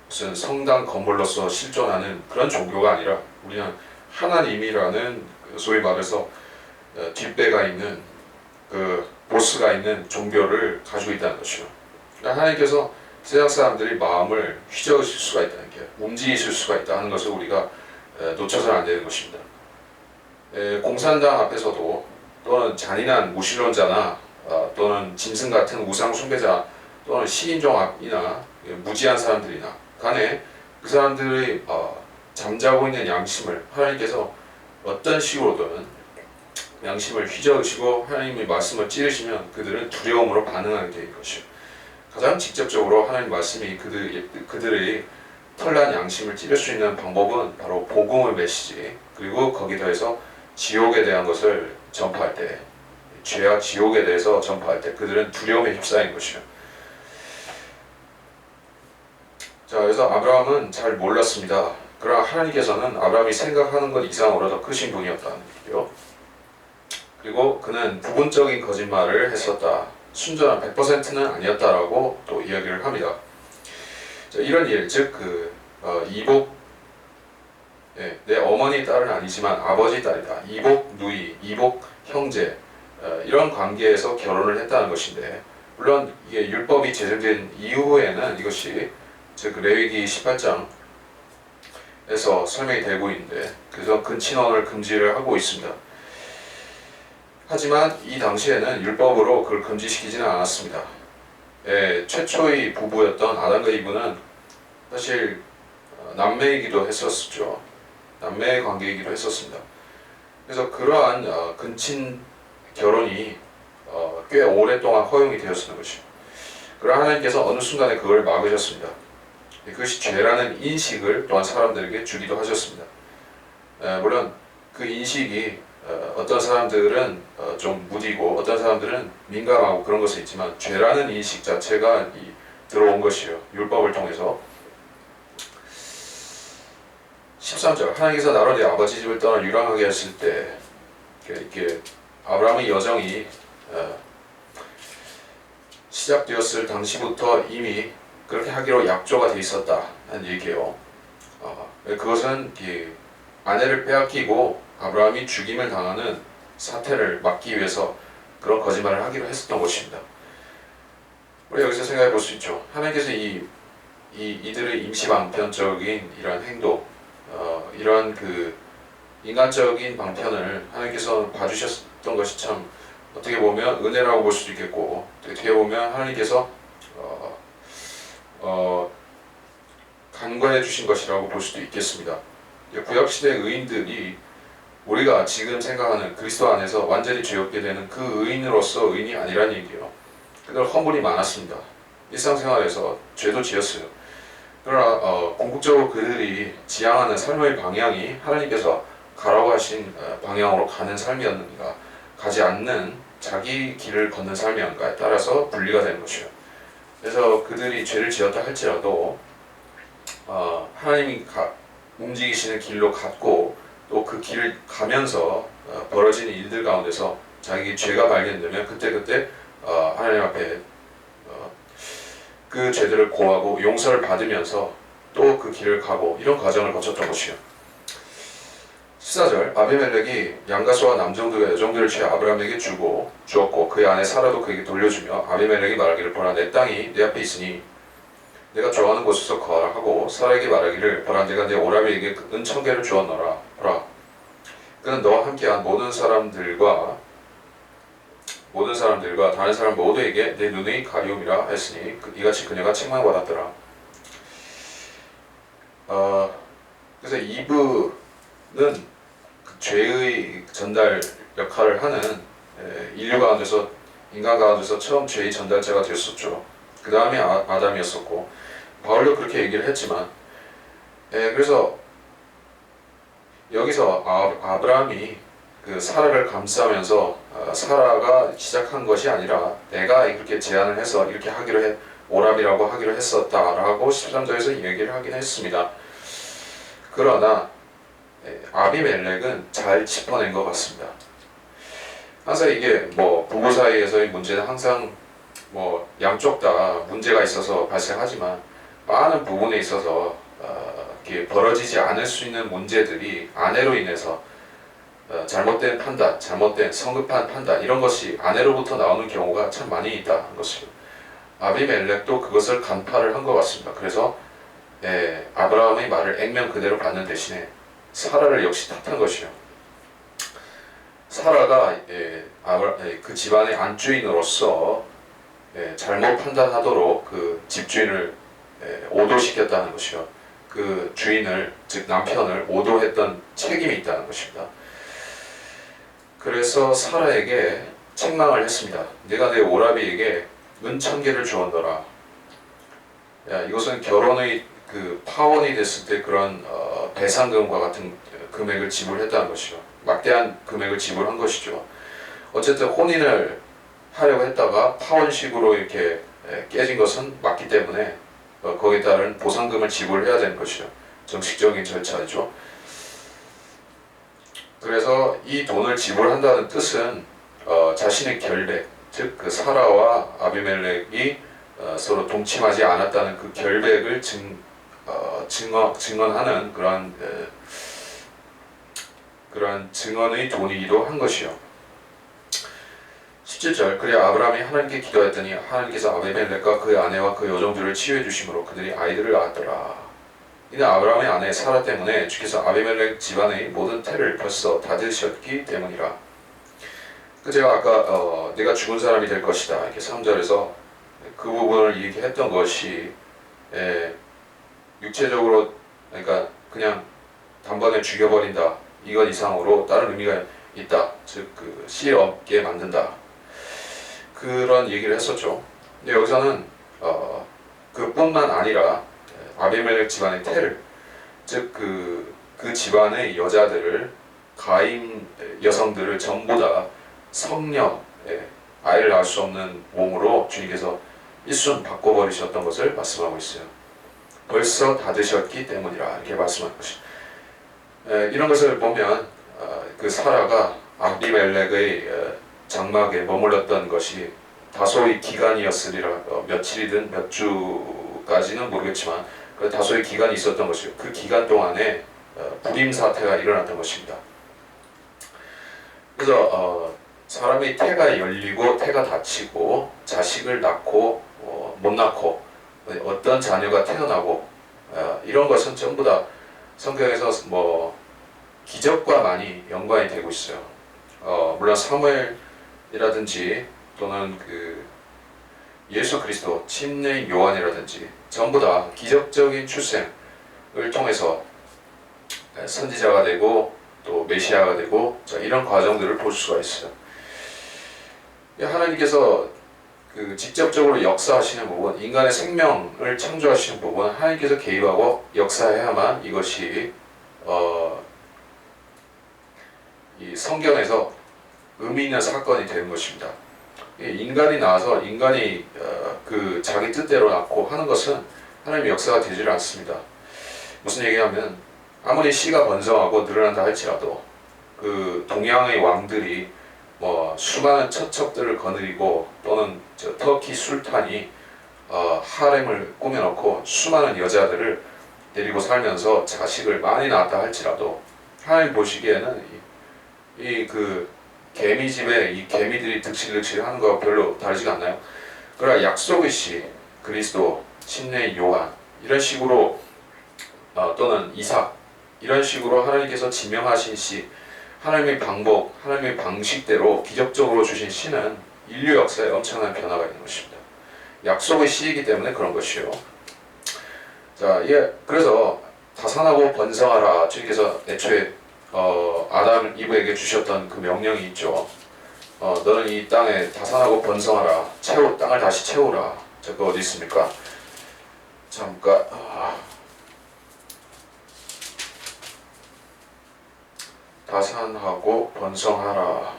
무슨 성당 건물로서 실존하는 그런 종교가 아니라 우리는 하나님이라는 소위 말해서 뒷배가 있는 그 보스가 있는 종교를 가지고 있다는 것이요. 하나님께서 세상 사람들이 마음을 휘저으실 수가 있다는 게 움직이실 수가 있다 하는 것을 우리가 놓쳐서는 안 되는 것입니다. 공산당 앞에서도 또는 잔인한 무신론자나 또는 짐승 같은 우상 숭배자 또는 시인종합이나 무지한 사람들이나 간에 그 사람들의 잠자고 있는 양심을 하나님께서 어떤 식으로든 양심을 휘저으시고 하나님의 말씀을 찌르시면 그들은 두려움으로 반응하게 될 것이요. 가장 직접적으로 하나님 말씀이 그들의 털난 양심을 찌를 수 있는 방법은 바로 복음의 메시지, 그리고 거기 더해서 지옥에 대한 것을 전파할 때, 죄와 지옥에 대해서 전파할 때 그들은 두려움에 휩싸인 것이요. 자, 그래서 아브라함은 잘 몰랐습니다. 그러나 하나님께서는 아브라함이 생각하는 것 이상으로 더 크신 분이었다는 얘기요. 그리고 그는 부분적인 거짓말을 했었다. 순전한 100%는 아니었다라고 또 이야기를 합니다. 자, 이런 일, 즉 이복, 내 어머니 딸은 아니지만 아버지 딸이다. 이복 누이, 이복 형제, 이런 관계에서 결혼을 했다는 것인데, 물론 이게 율법이 제정된 이후에는 이것이 즉 레위기 18장에서 설명이 되고 있는데, 그래서 근친혼을 금지를 하고 있습니다. 하지만 이 당시에는 율법으로 그걸 금지시키지는 않았습니다. 최초의 부부였던 아담과 이브는 사실 남매이기도 했었죠. 남매의 관계이기도 했었습니다. 그래서 그러한 근친 결혼이 꽤 오랫동안 허용이 되었었는 것이죠. 그러나 하나님께서 어느 순간에 그걸 막으셨습니다. 그것이 죄라는 인식을 또한 사람들에게 주기도 하셨습니다. 물론 그 인식이 어떤 사람들은 좀 무디고 어떤 사람들은 민감하고 그런 것은 있지만, 죄라는 인식 자체가 들어온 것이요, 율법을 통해서. 13절, 하나님께서 나로 내 아버지 집을 떠나 유랑하게 하실 때, 이렇게 아브라함의 여정이 시작되었을 당시부터 이미 그렇게 하기로 약조가 되어 있었다는 얘기예요. 그것은 아내를 빼앗기고 아브라함이 죽임을 당하는 사태를 막기 위해서 그런 거짓말을 하기로 했었던 것입니다. 우리 여기서 생각해 볼 수 있죠. 하나님께서 이들의 임시방편적인 이러한 행동, 이러한 그 인간적인 방편을 하나님께서 봐주셨던 것이 참 어떻게 보면 은혜라고 볼 수도 있겠고, 어떻게 보면 하나님께서 간과해 주신 것이라고 볼 수도 있겠습니다. 구약시대 의인들이 우리가 지금 생각하는 그리스도 안에서 완전히 죄 없게 되는 그 의인으로서 의인이 아니란 얘기예요. 그들 허물이 많았습니다. 일상생활에서 죄도 지었어요. 그러나 궁극적으로 그들이 지향하는 삶의 방향이 하나님께서 가라고 하신 방향으로 가는 삶이었는가, 가지 않는 자기 길을 걷는 삶이었는가에 따라서 분리가 되는 것이요. 그래서 그들이 죄를 지었다 할지라도 하나님이 움직이시는 길로 갔고, 또 그 길을 가면서 벌어지는 일들 가운데서 자기 죄가 발견되면 그때 하나님 앞에 그 죄들을 고하고 용서를 받으면서 또 그 길을 가고, 이런 과정을 거쳤던 것이요. 14절, 아비멜렉이 양가수와 남정들과 여종들을 취해 아브라함에게 주었고 그의 아내 사라도 그에게 돌려주며, 아비멜렉이 말하기를 보라, 내 땅이 내 앞에 있으니 내가 좋아하는 곳에서 거하라 하고, 사라에게 말하기를 보라, 내가 내 오라비에게 은천개를 주었노라. 보라, 그는 너와 함께한 모든 사람들과 다른 사람 모두에게 내 눈의 가리움이라 했으니 이같이 그녀가 책망받았더라. 그래서 이브는 그 죄의 전달 역할을 하는 인류 가운데서, 인간 가운데서 처음 죄의 전달자가 되었었죠. 그 다음에 아담이었었고, 바울도 그렇게 얘기를 했지만, 그래서 여기서 아브라함이 그 사라를 감싸면서 사라가 시작한 것이 아니라 내가 이렇게 제안을 해서 이렇게 오랍이라고 하기로 했었다라고 13절에서 얘기를 하긴 했습니다. 그러나 아비멜렉은 잘 짚어낸 것 같습니다. 항상 이게 부부 사이에서의 문제는 항상 양쪽 다 문제가 있어서 발생하지만, 많은 부분에 있어서 이렇게 벌어지지 않을 수 있는 문제들이 아내로 인해서 잘못된 판단, 잘못된 성급한 판단, 이런 것이 아내로부터 나오는 경우가 참 많이 있다는 것이죠. 아비멜렉도 그것을 간파를 한 것 같습니다. 그래서 아브라함의 말을 액면 그대로 받는 대신에 사라를 역시 탓한 것이요. 사라가 그 집안의 안주인으로서 잘못 판단하도록 그 집주인을 오도시켰다는 것이요. 그 주인을, 즉 남편을 오도했던 책임이 있다는 것입니다. 그래서 사라에게 책망을 했습니다. 내가 내 오라비에게 은천개를 주었노라. 이것은 결혼의 그 파원이 됐을 때 그런 배상금과 같은 금액을 지불했다는 것이죠. 막대한 금액을 지불한 것이죠. 어쨌든 혼인을 하려고 했다가 파원식으로 이렇게 깨진 것은 맞기 때문에 거기에 따른 보상금을 지불해야 되는 것이죠. 정식적인 절차죠. 그래서 이 돈을 지불한다는 뜻은 자신의 결백, 즉 그 사라와 아비멜렉이 서로 동침하지 않았다는 그 결백을 증언하는 그러한 증언의 돈이기도 한 것이요. 17절 그래 아브라함이 하나님께 기도했더니 하나님께서 아비멜렉과 그의 아내와 그 여종들을 치유해 주심으로 그들이 아이들을 낳았더라. 이는 아브라함의 아내 사라 때문에 주께서 아비멜렉 집안의 모든 태를 벌써 닫으셨기 때문이라. 제가 아까 내가 죽은 사람이 될 것이다 이렇게 3절에서 그 부분을 얘기했던 것이 육체적으로 그러니까 그냥 단번에 죽여버린다 이것 이상으로 다른 의미가 있다, 즉 그 씨 없게 만든다 그런 얘기를 했었죠. 근데 여기서는 그뿐만 아니라 아비멜렉 집안의 태를, 즉 그 집안의 여자들을, 가임 여성들을 전부 다 성녀, 아이를 낳을 수 없는 몸으로 주님께서 일순 바꿔버리셨던 것을 말씀하고 있어요. 벌써 닫으셨기 때문이라 이렇게 말씀하는 것이. 이런 것을 보면 그 사라가 아비멜렉의 장막에 머물렀던 것이 다소의 기간이었으리라. 며칠이든 몇 주까지는 모르겠지만 다소의 기간이 있었던 것이요. 그 기간 동안에 불임 사태가 일어났던 것입니다. 그래서 사람의 태가 열리고 태가 닫히고 자식을 낳고 못 낳고 어떤 자녀가 태어나고 이런 것은 전부 다 성경에서 뭐 기적과 많이 연관이 되고 있어요. 물론 사무엘이라든지 또는 그 예수 그리스도, 침례 요한이라든지 전부 다 기적적인 출생을 통해서 선지자가 되고 또 메시아가 되고 이런 과정들을 볼 수가 있어요. 하나님께서 그 직접적으로 역사하시는 부분, 인간의 생명을 창조하시는 부분, 하나님께서 개입하고 역사해야만 이것이 이 성경에서 의미 있는 사건이 되는 것입니다. 인간이 나와서 인간이 그 자기 뜻대로 낳고 하는 것은 하나님의 역사가 되질 않습니다. 무슨 얘기냐면 아무리 씨가 번성하고 늘어난다 할지라도 그 동양의 왕들이 뭐 수많은 처척들을 거느리고 또는 터키 술탄이 하렘을 꾸며놓고 수많은 여자들을 데리고 살면서 자식을 많이 낳았다 할지라도 하나님 보시기에는 이 그 개미집에 이 개미들이 득실득실 하는 거 별로 다르지가 않나요? 그러나 약속의 씨, 그리스도, 침례 요한 이런 식으로 또는 이삭 이런 식으로 하나님께서 지명하신 씨, 하나님의 방법, 하나님의 방식대로 기적적으로 주신 씨는 인류 역사에 엄청난 변화가 있는 것입니다. 약속의 씨이기 때문에 그런 것이요. 자, 그래서 다산하고 번성하라. 주님께서 애초에 아담 이브에게 주셨던 그 명령이 있죠. 너는 이 땅에 다산하고 번성하라. 땅을 다시 채우라. 그거 어디 있습니까? 잠깐. 다산하고 번성하라.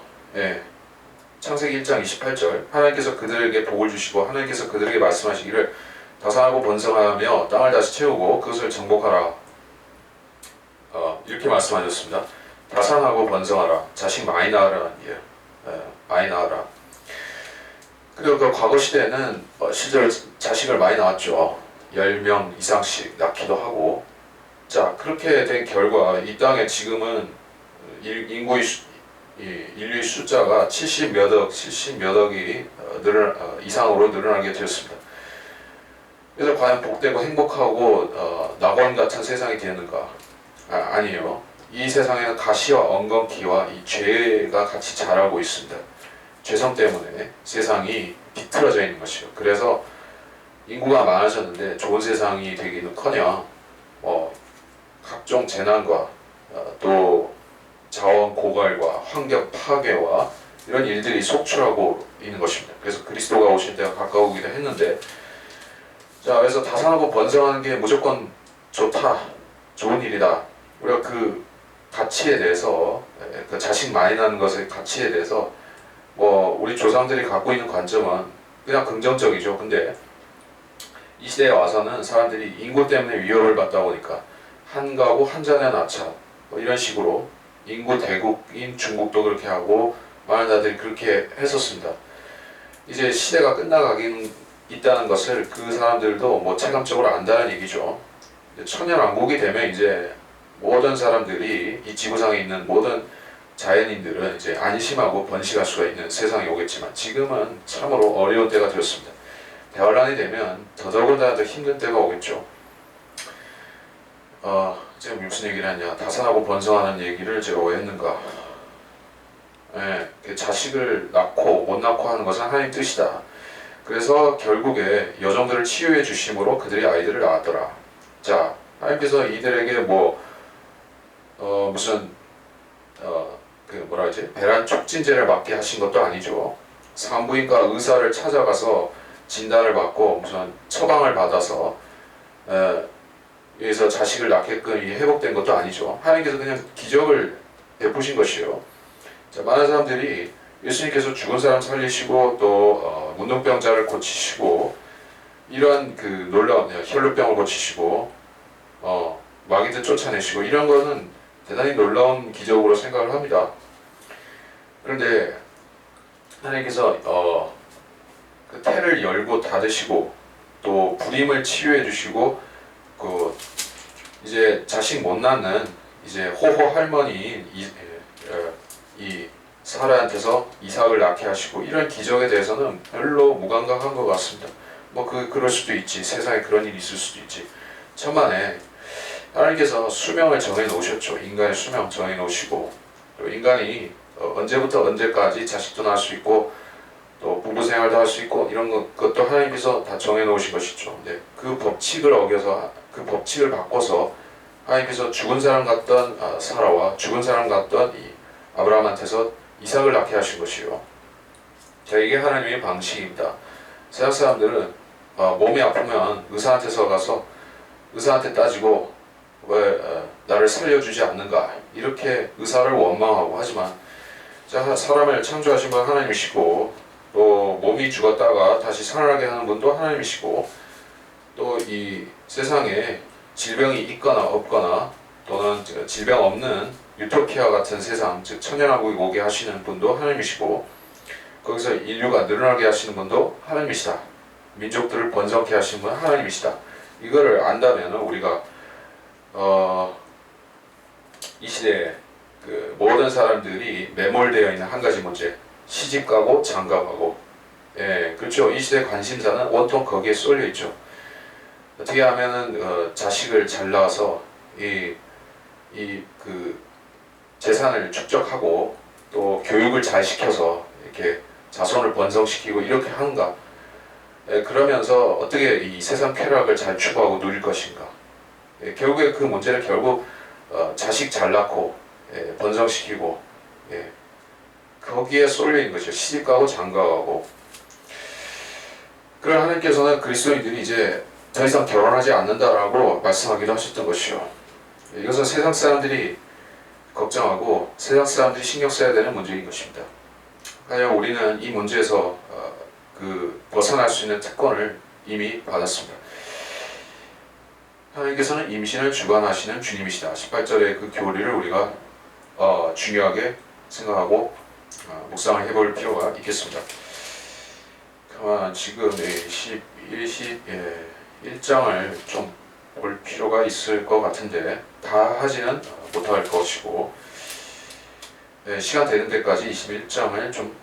창세기 1장 28절 하나님께서 그들에게 복을 주시고 하나님께서 그들에게 말씀하시기를 다산하고 번성하며 땅을 다시 채우고 그것을 정복하라. 이렇게 말씀하셨습니다. 다산하고 번성하라. 자식 많이 낳으라는 얘기예요. 많이 낳으라. 그리고 그 과거 시대에는 실제로 자식을 많이 낳았죠. 10명 이상씩 낳기도 하고. 자, 그렇게 된 결과 이 땅에 지금은 인류의 숫자가 70몇 억이 이상으로 늘어나게 되었습니다. 그래서 과연 복되고 행복하고 낙원 같은 세상이 되었는가? 아니에요. 이 세상에는 가시와 엉겅퀴와 이 죄가 같이 자라고 있습니다. 죄성 때문에 세상이 비틀어져 있는 것이요. 그래서 인구가 많아졌는데 좋은 세상이 되기는커녕 각종 재난과 또 자원 고갈과 환경 파괴와 이런 일들이 속출하고 있는 것입니다. 그래서 그리스도가 오실 때가 가까우기도 했는데, 자, 그래서 다산하고 번성하는 게 무조건 좋다, 좋은 일이다. 우리가 그 가치에 대해서, 그 자식 많이 낳는 것의 가치에 대해서 뭐 우리 조상들이 갖고 있는 관점은 그냥 긍정적이죠. 근데 이 시대에 와서는 사람들이 인구 때문에 위협을 받다 보니까 한 가구 한 잔에 낳자 뭐 이런 식으로 인구 대국인 중국도 그렇게 하고 많은 나라들이 그렇게 했었습니다. 이제 시대가 끝나가긴 있다는 것을 그 사람들도 뭐 체감적으로 안다는 얘기죠. 천연왕국이 되면 이제 모든 사람들이 이 지구상에 있는 모든 자연인들은 이제 안심하고 번식할 수가 있는 세상이 오겠지만 지금은 참으로 어려운 때가 되었습니다. 대환란이 되면 더더군다나 더 힘든 때가 오겠죠. 지금 무슨 얘기를 하냐, 다산하고 번성하는 얘기를 제가 왜 했는가. 그 자식을 낳고 못 낳고 하는 것은 하나님 뜻이다. 그래서 결국에 여종들을 치유해 주심으로 그들이 아이들을 낳았더라. 자, 하나님께서 이들에게 무슨 그 뭐라 하지, 배란 촉진제를 맞게 하신 것도 아니죠. 산부인과 의사를 찾아가서 진단을 받고 무슨 처방을 받아서 여기서 자식을 낳게끔 회복된 것도 아니죠. 하나님께서 그냥 기적을 베푸신 것이요. 자, 많은 사람들이 예수님께서 죽은 사람 살리시고 또 문둥병자를 고치시고 이런 그 놀라운 혈루병을 고치시고 마귀들 쫓아내시고 이런 거는 대단히 놀라운 기적으로 생각을 합니다. 그런데 하나님께서 그 태를 열고 닫으시고 또 불임을 치유해 주시고 그 이제 자식 못 낳는 이제 호호 할머니인 이 사라한테서 이삭을 낳게 하시고 이런 기적에 대해서는 별로 무감각한 것 같습니다. 뭐 그럴 수도 있지, 세상에 그런 일이 있을 수도 있지. 천만에 하나님께서 수명을 정해 놓으셨죠. 인간의 수명 정해 놓으시고 또 인간이 언제부터 언제까지 자식도 낳을 수 있고 또 부부 생활도 할 수 있고 이런 것도 하나님께서 다 정해 놓으신 것이죠. 근데 그 법칙을 어겨서 그 법칙을 바꿔서 하나님께서 죽은 사람 같던 사라와 죽은 사람 같던 이 아브라함한테서 이삭을 낳게 하신 것이요. 자, 이게 하나님의 방식입니다. 세상 사람들은 몸이 아프면 의사한테서 가서 의사한테 따지고 왜 나를 살려주지 않는가 이렇게 의사를 원망하고 하지만 자, 사람을 창조하신 분 하나님이시고 또 몸이 죽었다가 다시 살아나게 하는 분도 하나님이시고 또 이 세상에 질병이 있거나 없거나 또는 질병 없는 유토피아 같은 세상, 즉 천연왕국이 오게 하시는 분도 하나님이시고 거기서 인류가 늘어나게 하시는 분도 하나님이시다. 민족들을 번성케 하시는 분은 하나님이시다. 이거를 안다면 우리가 이 시대에 그 모든 사람들이 매몰되어 있는 한 가지 문제, 시집가고 장가가고, 그렇죠. 이 시대 관심사는 온통 거기에 쏠려 있죠. 어떻게 하면은 자식을 잘 낳아서 그 재산을 축적하고 또 교육을 잘 시켜서 이렇게 자손을 번성시키고 이렇게 하는가? 그러면서 어떻게 이 세상 쾌락을 잘 추구하고 누릴 것인가? 결국에 그 문제는 결국 자식 잘 낳고 번성시키고 거기에 쏠려 있는 것이죠. 시집가고 장가가고. 그런 하나님께서는 그리스도인들이 이제 더 이상 결혼하지 않는다라고 말씀하기도 하셨던 것이요. 이것은 세상 사람들이 걱정하고 세상 사람들이 신경 써야 되는 문제인 것입니다. 하여 우리는 이 문제에서 벗어날 수 있는 특권을 이미 받았습니다. 하나님께서는 임신을 주관하시는 주님이시다. 18절의 그 교리를 우리가 중요하게 생각하고 묵상을 해볼 필요가 있겠습니다. 지금 1장을 좀 볼 필요가 있을 것 같은데 다 하지는 못할 것이고 시간 되는 데까지 21장을 좀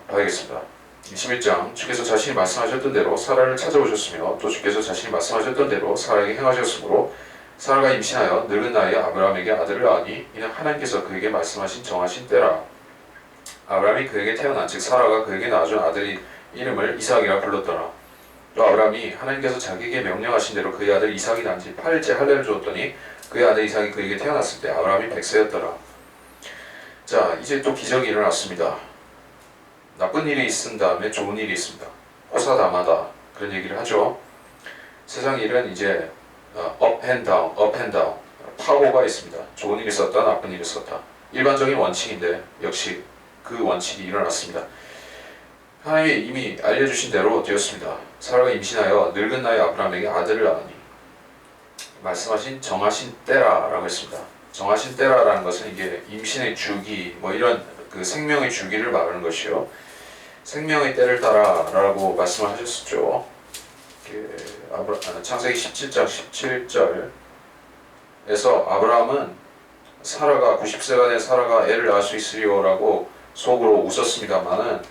봐야겠습니다. 21장 주께서 자신이 말씀하셨던 대로 사라를 찾아오셨으며 또 주께서 자신이 말씀하셨던 대로 사라에게 행하셨으므로 사라가 임신하여 늙은 나이에 아브라함에게 아들을 낳으니 이는 하나님께서 그에게 말씀하신 정하신 때라. 아브라함이 그에게 태어난 즉 사라가 그에게 낳아준 아들의 이름을 이삭이라 불렀더라. 또 아브라함이 하나님께서 자기에게 명령하신 대로 그의 아들 이삭이 난 지 8일째 할례를 주었더니 그의 아들 이삭이 그에게 태어났을 때 아브라함이 100세였더라. 자, 이제 또 기적이 일어났습니다. 나쁜 일이 있은 다음에 좋은 일이 있습니다. 호사다마다 그런 얘기를 하죠. 세상 일은 이제 up and down, up and down. 파고가 있습니다. 좋은 일이 있었다, 나쁜 일이 있었다. 일반적인 원칙인데 역시 그 원칙이 일어났습니다. 하나님이 이미 알려주신 대로 되었습니다. 사라가 임신하여 늙은 나이 아브라함에게 아들을 낳으니 말씀하신 정하신 때라라고 했습니다. 정하신 때라라는 것은 이게 임신의 주기 뭐 이런 그 생명의 주기를 말하는 것이요. 생명의 때를 따라라고 말씀을 하셨었죠. 창세기 17장 17절에서 아브라함은 사라가 90세가 된 사라가 애를 낳을 수 있으리오라고 속으로 웃었습니다만은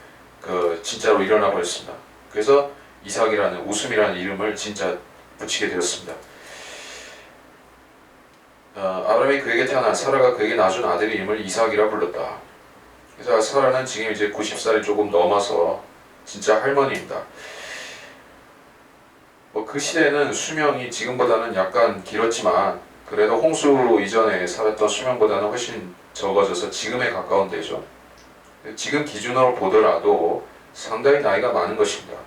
그 진짜로 일어나 버렸습니다. 그래서 이삭이라는 웃음이라는 이름을 진짜 붙이게 되었습니다. 아브라함이 그에게 태어난 사라가 그에게 낳아준 아들의 이름을 이삭이라 불렀다. 그래서 사라는 지금 이제 90살이 조금 넘어서 진짜 할머니입니다. 그 시대에는 수명이 지금보다는 약간 길었지만 그래도 홍수 이전에 살았던 수명보다는 훨씬 적어져서 지금에 가까운 데죠. 지금 기준으로 보더라도 상당히 나이가 많은 것입니다.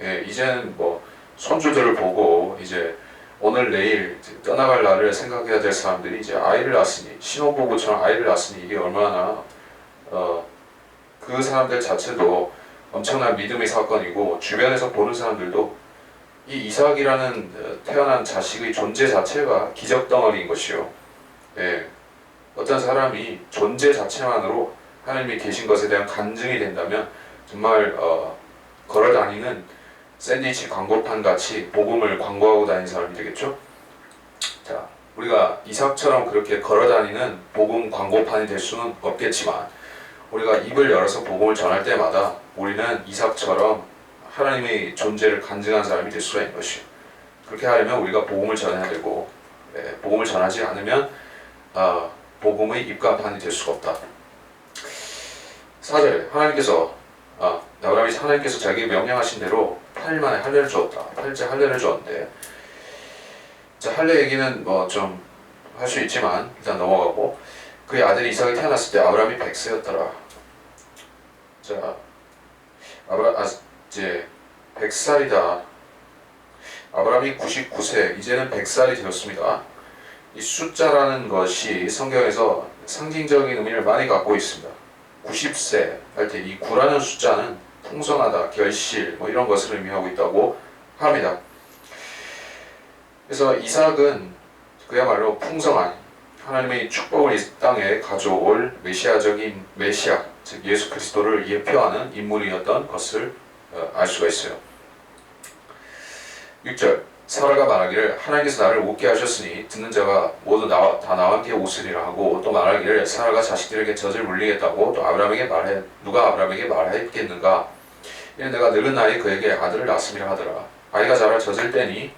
예, 이제는 뭐 손주들을 보고 이제 오늘 내일 떠나갈 날을 생각해야 될 사람들이 이제 아이를 낳았으니 신혼부부처럼 아이를 낳았으니 이게 얼마나 그 사람들 자체도 엄청난 믿음의 사건이고 주변에서 보는 사람들도 이 이삭이라는 태어난 자식의 존재 자체가 기적 덩어리인 것이요. 예, 어떤 사람이 존재 자체만으로 하나님이 계신 것에 대한 간증이 된다면 정말 걸어다니는 샌드위치 광고판 같이 복음을 광고하고 다니는 사람이 되겠죠. 자, 우리가 이삭처럼 그렇게 걸어다니는 복음 광고판이 될 수는 없겠지만 우리가 입을 열어서 복음을 전할 때마다 우리는 이삭처럼 하나님의 존재를 간증한 사람이 될 수가 있는 것이요. 그렇게 하려면 우리가 복음을 전해야 되고 복음을 전하지 않으면 복음의 입간판이 될 수가 없다. 4절에 하나님께서 자기에게 명령하신 대로 8일 만에 할례를 주었다. 8일째 할례를 주었는데 자, 할례 얘기는 뭐 좀 할 수 있지만 일단 넘어가고 그의 아들이 이삭이 태어났을 때 아브라함이 100세였더라. 자, 이제 100살이다. 아브라함이 99세, 이제는 100살이 되었습니다. 이 숫자라는 것이 성경에서 상징적인 의미를 많이 갖고 있습니다. 90세 할 때 이 9라는 숫자는 풍성하다, 결실 뭐 이런 것을 의미하고 있다고 합니다. 그래서 이삭은 그야말로 풍성한 하나님의 축복을 이 땅에 가져올 메시아, 즉 예수 그리스도를 예표하는 인물이었던 것을 알 수가 있어요. 6절 사라가 말하기를 하나님께서 나를 웃게 하셨으니 듣는 자가 모두 다 나와 함께 웃으리라 하고 또 말하기를 사라가 자식들에게 젖을 물리겠다고 또 누가 아브라함에게 말하였겠는가 이는 내가 늙은 나이에 그에게 아들을 낳았음이라 하더라. 아이가 자라 젖을 때니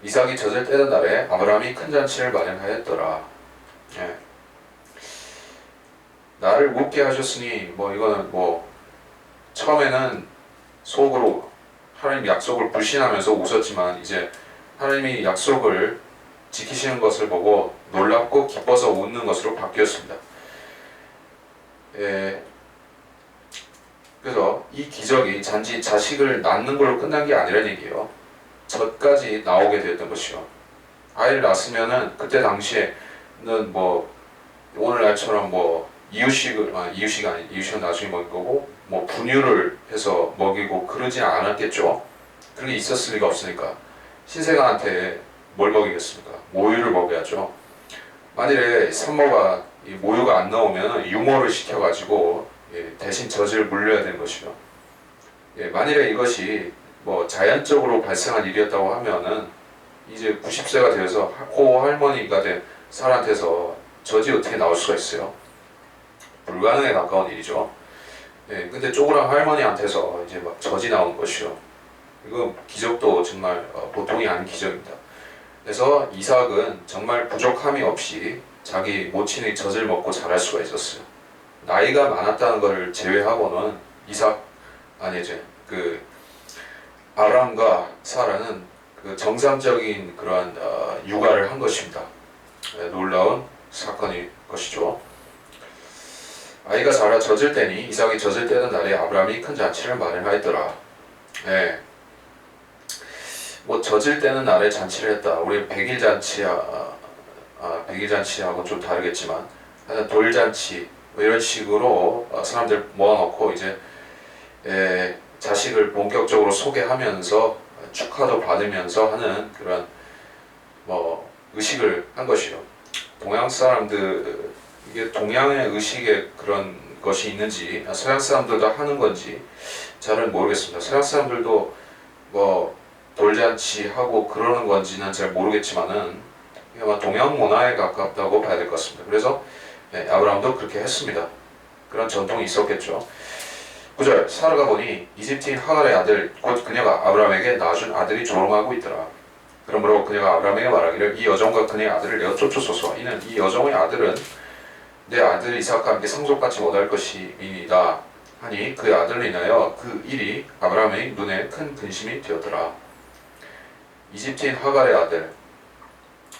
이삭이 젖을 떼던 날에 아브라함이 큰 잔치를 마련하였더라. 예. 나를 웃게 하셨으니 이거는 처음에는 속으로 하나님 약속을 불신하면서 웃었지만 이제 하나님이 약속을 지키시는 것을 보고 놀랍고 기뻐서 웃는 것으로 바뀌었습니다. 그래서 이 기적이 단지 자식을 낳는 걸로 끝난 게 아니라는 얘기예요. 젖까지 나오게 되었던 것이요. 아이를 낳았으면은 그때 당시에는 오늘날처럼 이유식은 나중에 먹일 거고 분유를 해서 먹이고 그러지 않았겠죠. 그런 게 있었을 리가 없으니까 신생아한테 뭘 먹이겠습니까? 모유를 먹여야죠. 만일에 산모가 모유가 안 나오면 유모를 시켜가지고 대신 젖을 물려야 되는 것이요. 만일에 이것이 자연적으로 발생한 일이었다고 하면은 이제 90세가 되어서 할머니가 된 사람한테서 젖이 어떻게 나올 수가 있어요? 불가능에 가까운 일이죠. 근데 쪼그란 할머니한테서 이제 젖이 나온 것이요. 이거 기적도 정말 보통이 아닌 기적입니다. 그래서 이삭은 정말 부족함이 없이 자기 모친의 젖을 먹고 자랄 수가 있었어요. 나이가 많았다는 것을 제외하고는 아브라함과 사라는 그 정상적인 그러한 육아를 한 것입니다. 놀라운 사건일 것이죠. 아이가 자라 젖을 때니 이삭이 젖을 떼던 날에 아브라함이 큰 잔치를 마련하였더라. 뭐 젖을 때는 날에 잔치를 했다. 우리 백일 잔치야, 백일 잔치하고 좀 다르겠지만 돌잔치 뭐 이런 식으로 사람들 모아놓고 이제 자식을 본격적으로 소개하면서 축하도 받으면서 하는 그런 뭐 의식을 한 것이요. 동양 사람들 이게 동양의 의식에 그런 것이 있는지 서양 사람들도 하는 건지 잘은 모르겠습니다. 서양 사람들도 뭐 돌잔치 하고 그러는 건지는 잘 모르겠지만은 아마 동양 문화에 가깝다고 봐야 될 것 같습니다. 그래서 아브라함도 그렇게 했습니다. 그런 전통이 있었겠죠. 9절 사라가 보니 이집트인 하갈의 아들 곧 그녀가 아브라함에게 낳아준 아들이 조롱하고 있더라. 그러므로 그녀가 아브라함에게 말하기를 이 여종과 그녀의 아들을 내어 쫓으소서. 이는 이 여종의 아들은 내 아들 이삭과 함께 상속받지 못할 것이니이다 하니 그 아들로 인하여 그 일이 아브라함의 눈에 큰 근심이 되었더라. 이집트인 하갈의 아들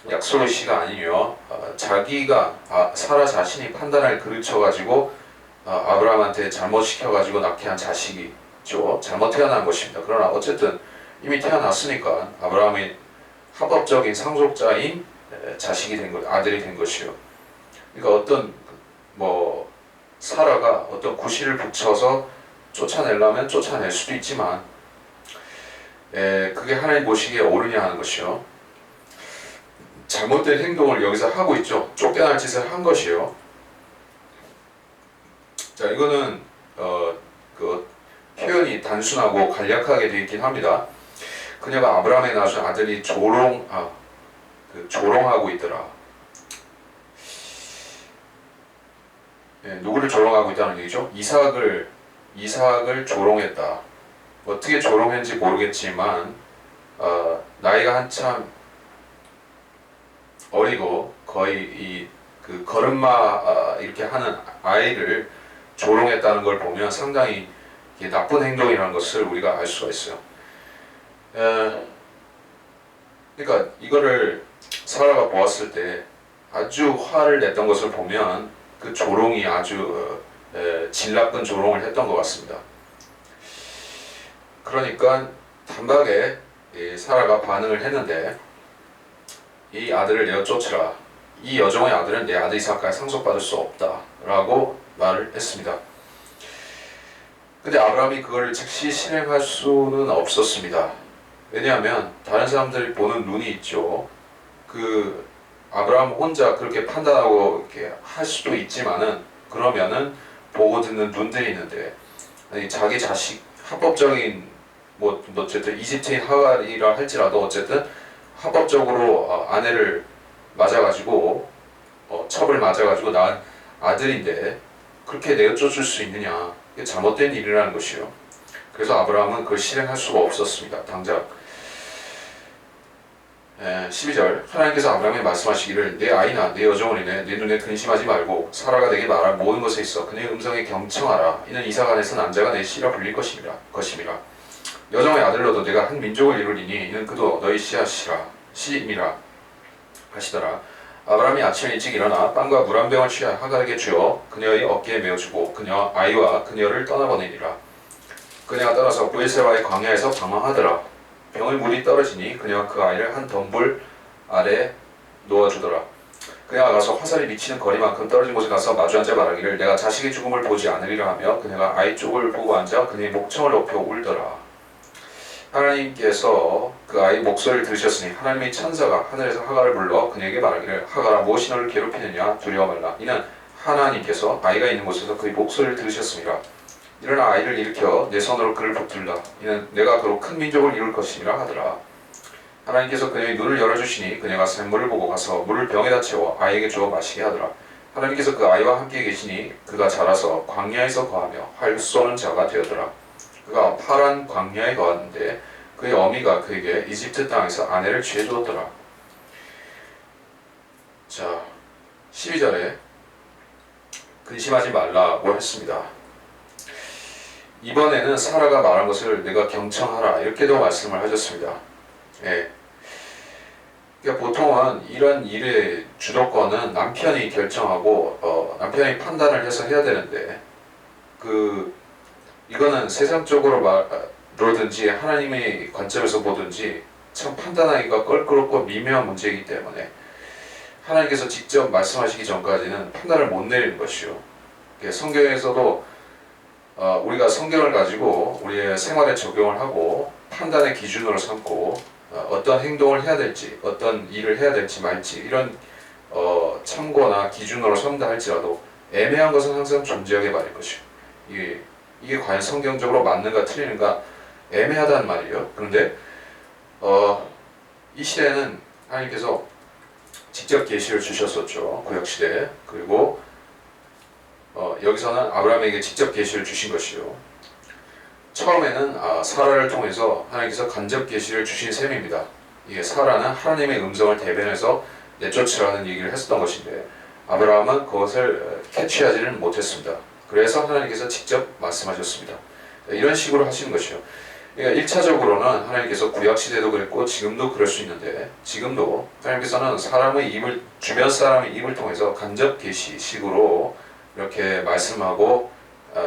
약속의 씨가 아니며 자기가 사라 자신이 판단을 그르쳐가지고 아브라함한테 잘못 시켜가지고 낳게 한 자식이죠. 잘못 태어난 것입니다. 그러나 어쨌든 이미 태어났으니까 아브라함의 합법적인 상속자인 자식이 된 것, 아들이 된 것이요. 그러니까 어떤 뭐 사라가 어떤 구실을 붙여서 쫓아내려면 쫓아낼 수도 있지만 그게 하나님 보시기에 옳으냐 하는 것이요. 잘못된 행동을 여기서 하고 있죠. 쫓겨날 짓을 한 것이요. 자, 이거는 그 표현이 단순하고 간략하게 되어 있긴 합니다. 그녀가 아브라함에 낳은 아들이 조롱하고 있더라. 누구를 조롱하고 있다는 얘기죠? 이삭을 조롱했다. 어떻게 조롱했는지 모르겠지만 나이가 한참 어리고 거의 그 걸음마 이렇게 하는 아이를 조롱했다는 걸 보면 상당히 나쁜 행동이라는 것을 우리가 알 수가 있어요. 그러니까 이거를 사라가 보았을 때 아주 화를 냈던 것을 보면 그 조롱이 아주 질 나쁜 조롱을 했던 것 같습니다. 그러니까 단박에 사라가 반응을 했는데 이 아들을 내어 쫓으라. 이 여종의 아들은 내 아들 이삭과 상속받을 수 없다 라고 말을 했습니다. 근데 아브라함이 그걸 즉시 실행할 수는 없었습니다. 왜냐하면 다른 사람들이 보는 눈이 있죠. 그 아브라함 혼자 그렇게 판단하고 이렇게 할 수도 있지만은 그러면은 보고 듣는 눈들이 있는데 아니 자기 자식 합법적인 뭐 어쨌든 이집트인 하갈이라 할지라도 어쨌든 합법적으로 아내를 맞아가지고 첩을 맞아가지고 낳은 아들인데 그렇게 내어쫓을 수 있느냐. 이게 잘못된 일이라는 것이요. 그래서 아브라함은 그걸 실행할 수가 없었습니다. 당장 12절 하나님께서 아브라함에게 말씀하시기를 내 아이나 내 여종을 인해 내 눈에 근심하지 말고 사라가 내게 말한 모든 것에 있어 그의 음성에 경청하라. 이는 이삭 안에서 난자가 내 씨라 불릴 것임이라. 여종의 아들로도 내가 한 민족을 이루리니 이는 그도 너희 씨임이라 하시더라. 아브라함이 아침 일찍 일어나 빵과 물 한 병을 취하여 하갈에게 주어 그녀의 어깨에 메어주고 그녀 아이와 그녀를 떠나보내니라. 그녀가 떠나서 브에셀바의 광야에서 방황하더라. 병의 물이 떨어지니 그녀가 그 아이를 한 덤불 아래 놓아주더라. 그녀가 가서 화살이 미치는 거리만큼 떨어진 곳에 가서 마주 앉아 말하기를 내가 자식의 죽음을 보지 않으리라 하며 그녀가 아이 쪽을 보고 앉아 그녀의 목청을 높여 울더라. 하나님께서 그 아이 목소리를 들으셨으니 하나님의 천사가 하늘에서 하갈을 불러 그녀에게 말하기를 하갈아 무엇이 너를 괴롭히느냐 두려워 말라. 이는 하나님께서 아이가 있는 곳에서 그의 목소리를 들으셨습니다. 일어나 아이를 일으켜 내 손으로 그를 붙들라. 이는 내가 그로 큰 민족을 이룰 것임이라 하더라. 하나님께서 그녀의 눈을 열어주시니 그녀가 샘물을 보고 가서 물을 병에다 채워 아이에게 주어 마시게 하더라. 하나님께서 그 아이와 함께 계시니 그가 자라서 광야에서 거하며 활 쏘는 자가 되었더라. 그가 파란 광야에 거하는데 그의 어미가 그에게 이집트 땅에서 아내를 취해 주었더라. 자, 12절에 근심하지 말라고 했습니다. 이번에는 사라가 말한 것을 내가 경청하라 이렇게도 말씀을 하셨습니다. 그러니까 보통은 이런 일의 주도권은 남편이 결정하고 남편이 판단을 해서 해야 되는데 이거는 세상적으로든지 하나님의 관점에서 보든지 참 판단하기가 껄끄럽고 미묘한 문제이기 때문에 하나님께서 직접 말씀하시기 전까지는 판단을 못 내리는 것이요. 성경에서도 우리가 성경을 가지고 우리의 생활에 적용을 하고 판단의 기준으로 삼고 어떤 행동을 해야 될지 어떤 일을 해야 될지 말지 이런 참고나 기준으로 삼다 할지라도 애매한 것은 항상 존재하게 마련일 것이요. 이게 과연 성경적으로 맞는가 틀리는가 애매하다는 말이에요. 그런데 이 시대에는 하나님께서 직접 계시를 주셨었죠. 구약시대에. 그리고 여기서는 아브라함에게 직접 계시를 주신 것이요. 처음에는 사라를 통해서 하나님께서 간접 계시를 주신 셈입니다. 이게 사라는 하나님의 음성을 대변해서 내쫓으라는 얘기를 했었던 것인데 아브라함은 그것을 캐치하지는 못했습니다. 그래서 하나님께서 직접 말씀하셨습니다. 이런 식으로 하시는 것이요. 그러니까 1차적으로는 하나님께서 구약시대도 그랬고 지금도 그럴 수 있는데 지금도 하나님께서는 주변 사람의 입을 통해서 간접 계시식으로 이렇게 말씀하고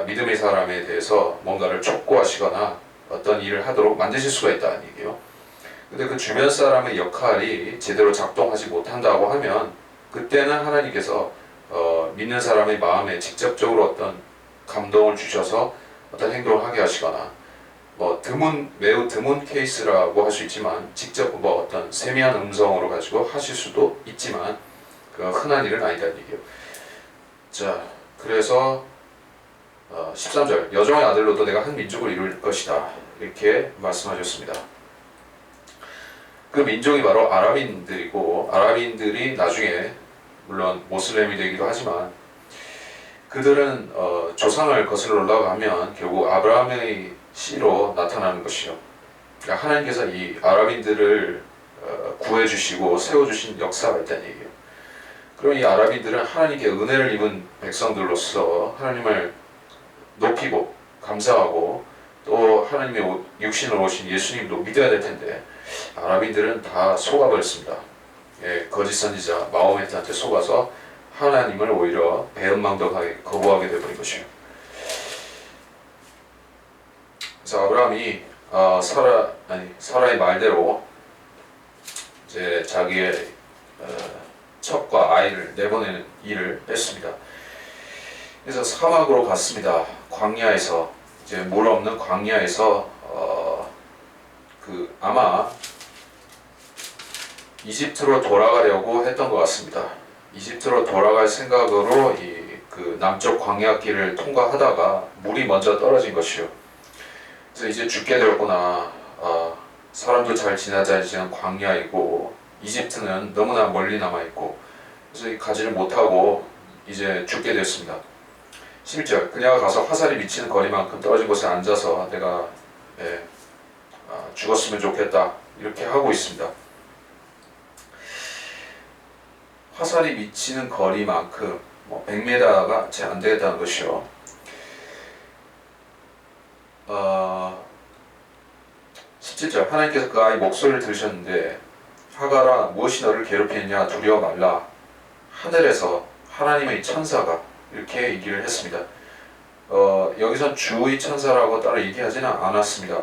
믿음의 사람에 대해서 뭔가를 촉구하시거나 어떤 일을 하도록 만드실 수가 있다는 얘기예요. 근데 그 주변 사람의 역할이 제대로 작동하지 못한다고 하면 그때는 하나님께서 믿는 사람의 마음에 직접적으로 어떤 감동을 주셔서 어떤 행동을 하게 하시거나 매우 드문 케이스라고 할 수 있지만 직접 어떤 세미한 음성으로 가지고 하실 수도 있지만 그 흔한 일은 아니다는 얘기예요. 자, 그래서 13절 여종의 아들로도 내가 한 민족을 이룰 것이다 이렇게 말씀하셨습니다. 그 민족이 바로 아랍인들이고 아랍인들이 나중에 물론 모슬렘이 되기도 하지만 그들은 조상을 거슬러 올라가면 결국 아브라함의 씨로 나타나는 것이요. 그러니까 하나님께서 이 아랍인들을 구해주시고 세워주신 역사가 있다는 얘기예요. 그럼 이 아랍인들은 하나님께 은혜를 입은 백성들로서 하나님을 높이고 감사하고 또 하나님의 육신으로 오신 예수님도 믿어야 될 텐데 아랍인들은 다 속아버렸습니다. 거짓 선지자 마호메트한테 속아서 하나님을 오히려 배은망덕하게 거부하게 되어버린 것이에요. 그래서 아브라함이 사라의 말대로 이제 자기의 첩과 아이를 내보내는 일을 했습니다. 그래서 사막으로 갔습니다. 광야에서 이제 물 없는 광야에서 아마 이집트로 돌아가려고 했던 것 같습니다. 이집트로 돌아갈 생각으로 그 남쪽 광야길을 통과하다가 물이 먼저 떨어진 것이요. 그래서 이제 죽게 되었구나. 사람도 잘 지나다니지 않는 광야이고 이집트는 너무나 멀리 남아있고 그래서 가지를 못하고 이제 죽게 되었습니다. 11절 그녀가 가서 화살이 미치는 거리만큼 떨어진 곳에 앉아서 내가 죽었으면 좋겠다 이렇게 하고 있습니다. 화살이 미치는 거리만큼 100m가 채 안 되겠다는 것이요. 17절 하나님께서 그 아이 목소리를 들으셨는데 하갈아 무엇이 너를 괴롭히느냐 두려워 말라. 하늘에서 하나님의 천사가 이렇게 얘기를 했습니다. 여기선 주의 천사라고 따로 얘기하지는 않았습니다.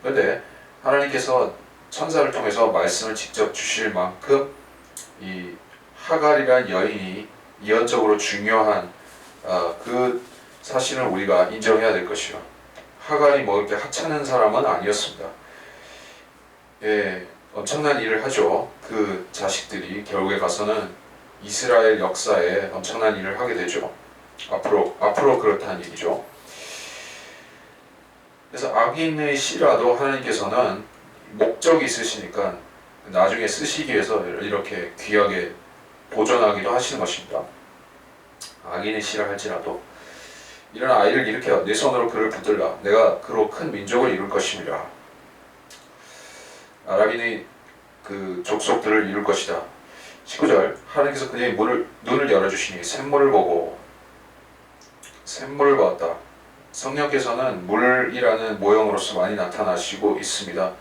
그런데 하나님께서 천사를 통해서 말씀을 직접 주실 만큼 이 하갈이라는 여인이 예언적으로 중요한 그 사실을 우리가 인정해야 될 것이요. 하갈이 이렇게 하찮은 사람은 아니었습니다. 엄청난 일을 하죠. 그 자식들이 결국에 가서는 이스라엘 역사에 엄청난 일을 하게 되죠. 앞으로 그렇다는 얘기죠. 그래서 악인의 씨라도 하나님께서는 목적이 있으시니까 나중에 쓰시기 위해서 이렇게 귀하게 보존하기도 하시는 것입니다. 악인의 씨라 할지라도 이런 아이를 일으켜 내 손으로 그를 붙들라. 내가 그로 큰 민족을 이룰 것임이라. 아랍인의 그 족속들을 이룰 것이다. 19절 하나님께서 그녀의 눈을 열어주시니 샘물을 보고 샘물을 보았다. 성령께서는 물이라는 모형으로서 많이 나타나시고 있습니다.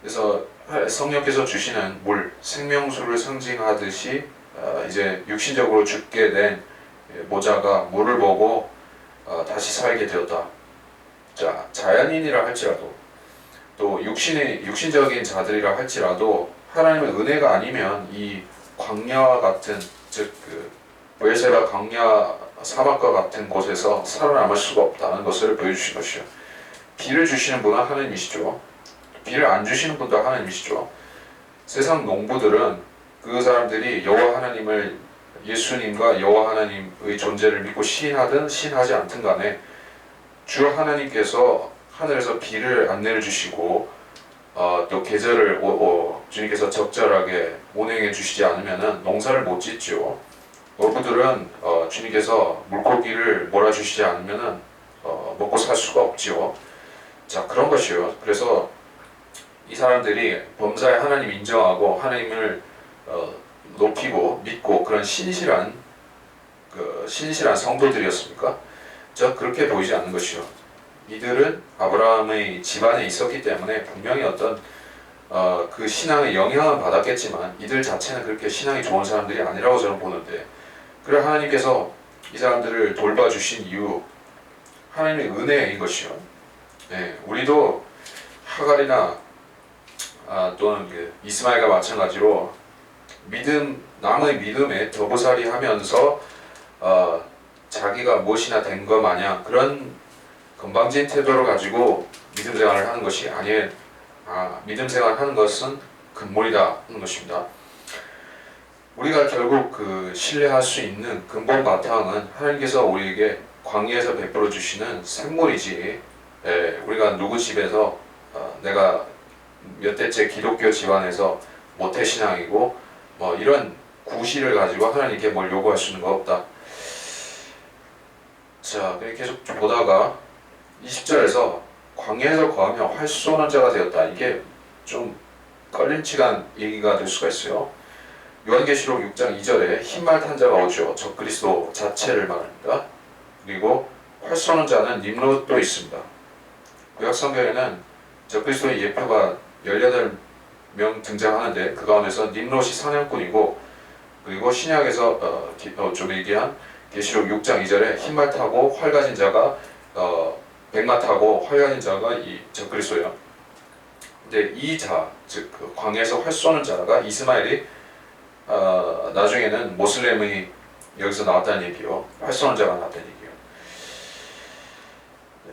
그래서 성령께서 주시는 물, 생명수를 상징하듯이 이제 육신적으로 죽게 된 모자가 물을 보고 다시 살게 되었다. 자, 자연인이라 할지라도 또 육신적인 자들이라 할지라도 하나님의 은혜가 아니면 이 광야와 같은 즉그 베르세바 광야 사막과 같은 곳에서 살아남을 수가 없다는 것을 보여주신 것이요. 비를 주시는 분은 하나님이시죠. 비를 안 주시는 분도 하나님이시죠. 세상 농부들은 그 사람들이 여호와 하나님을 예수님과 여호와 하나님의 존재를 믿고 시인하든 시인하지 않든 간에 주 하나님께서 하늘에서 비를 안 내려주시고 또 계절을 주님께서 적절하게 운행해 주시지 않으면 농사를 못 짓죠. 농부들은 주님께서 물고기를 몰아주시지 않으면 먹고 살 수가 없지요. 자, 그런 것이요. 그래서 이 사람들이 범사에 하나님 인정하고 하나님을 높이고 믿고 그런 신실한 성도들이었습니까? 자, 그렇게 보이지 않는 것이요. 이들은 아브라함의 집안에 있었기 때문에 분명히 어떤 그 신앙의 영향은 받았겠지만 이들 자체는 그렇게 신앙이 좋은 사람들이 아니라고 저는 보는데, 그래 하나님께서 이 사람들을 돌봐주신 이유 하나님의 은혜인 것이요. 네, 우리도 하갈이나 또는 그 이스마엘과 마찬가지로 남의 믿음에 더부살이하면서 자기가 무엇이나 된 것 마냥 그런 건방진 태도를 가지고 믿음 생활을 하는 것이 아니에요. 믿음 생활을 하는 것은 금물이다 하는 것입니다. 우리가 결국 그 신뢰할 수 있는 근본 바탕은 하나님께서 우리에게 광야에서 베풀어 주시는 생물이지, 우리가 누구 집에서 내가 몇 대째 기독교 집안에서 모태신앙이고 뭐 이런 구실을 가지고 하나님께 뭘 요구할 수 있는 거 없다. 자, 계속 보다가 20절에서 광야에서 거하며 활 쏘는 자가 되었다. 이게 좀 걸림칙한 얘기가 될 수가 있어요. 요한계시록 6장 2절에 흰말 탄 자가 오죠. 적그리스도 자체를 말합니다. 그리고 활 쏘는 자는 nimrod도 있습니다. 구약성경에는 적그리스도의 예표가 18명 등장하는데 그 가운데서 nimrod이 사냥꾼이고, 그리고 신약에서 좀 얘기한 계시록 6장 2절에 흰말 타고 활 가진 자가 백마 타고 활 가진 자가 이 적그리스도예요. 근데 이 자, 즉 그 광야에서 활 쏘는 자가 이스마엘이 나중에는 모슬렘이 여기서 나왔다는 얘기요. 활 쏘는 자가 나왔다는 얘기요.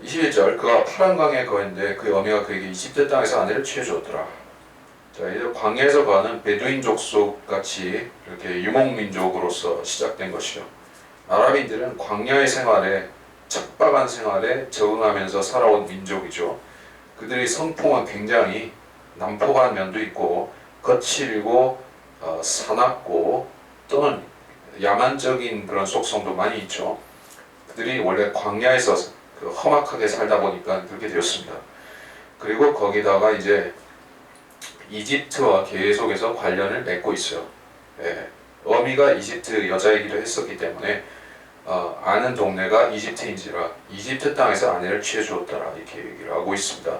21절 그가 파란 강에 거했는데 그의 어미가 그에게 이집트 땅에서 아내를 취해 주었더라. 자, 이제 광야에서 가는 베두인 족속 같이 이렇게 유목민족으로서 시작된 것이요. 아랍인들은 광야의 생활에 척박한 생활에 적응하면서 살아온 민족이죠. 그들의 성품은 굉장히 난폭한 면도 있고 거칠고 사납고 또는 야만적인 그런 속성도 많이 있죠. 그들이 원래 광야에서 험악하게 살다 보니까 그렇게 되었습니다. 그리고 거기다가 이제 이집트와 계속해서 관련을 맺고 있어요. 어미가 이집트 여자이기도 했었기 때문에 아는 동네가 이집트인지라 이집트 땅에서 아내를 취해 주었더라 이렇게 얘기를 하고 있습니다.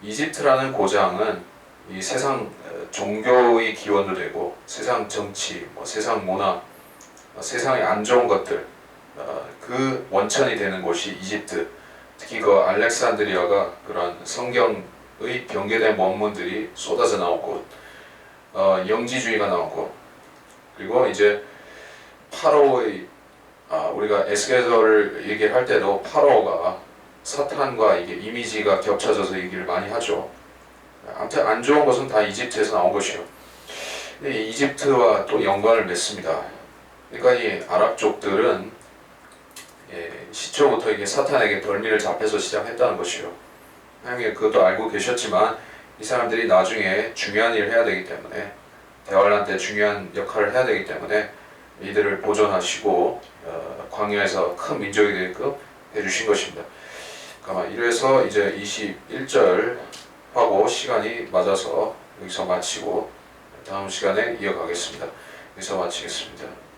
이집트라는 고장은 이 세상 종교의 기원도 되고 세상 정치, 세상 문화, 세상의 안 좋은 것들 그 원천이 되는 곳이 이집트. 특히 그 알렉산드리아가 그런 성경의 병개된 원문들이 쏟아져 나온 곳, 영지주의가 나온 곳, 그리고 이제 파라오의 우리가 에스겔서를 얘기할 때도 파라오가 사탄과 이게 이미지가 겹쳐져서 얘기를 많이 하죠. 아무튼 안 좋은 것은 다 이집트에서 나온 것이요. 이집트와 또 연관을 맺습니다. 그러니까 이 아랍족들은 시초부터 이게 사탄에게 덜미를 잡혀서 시작했다는 것이요. 하나님 그것도 알고 계셨지만 이 사람들이 나중에 중요한 일을 해야 되기 때문에 대환란 때 중요한 역할을 해야 되기 때문에 이들을 보존하시고 광야에서 큰 민족이 되게끔 해주신 것입니다. 이래서 이제 21절 하고 시간이 맞아서 여기서 마치고 다음 시간에 이어가겠습니다. 여기서 마치겠습니다.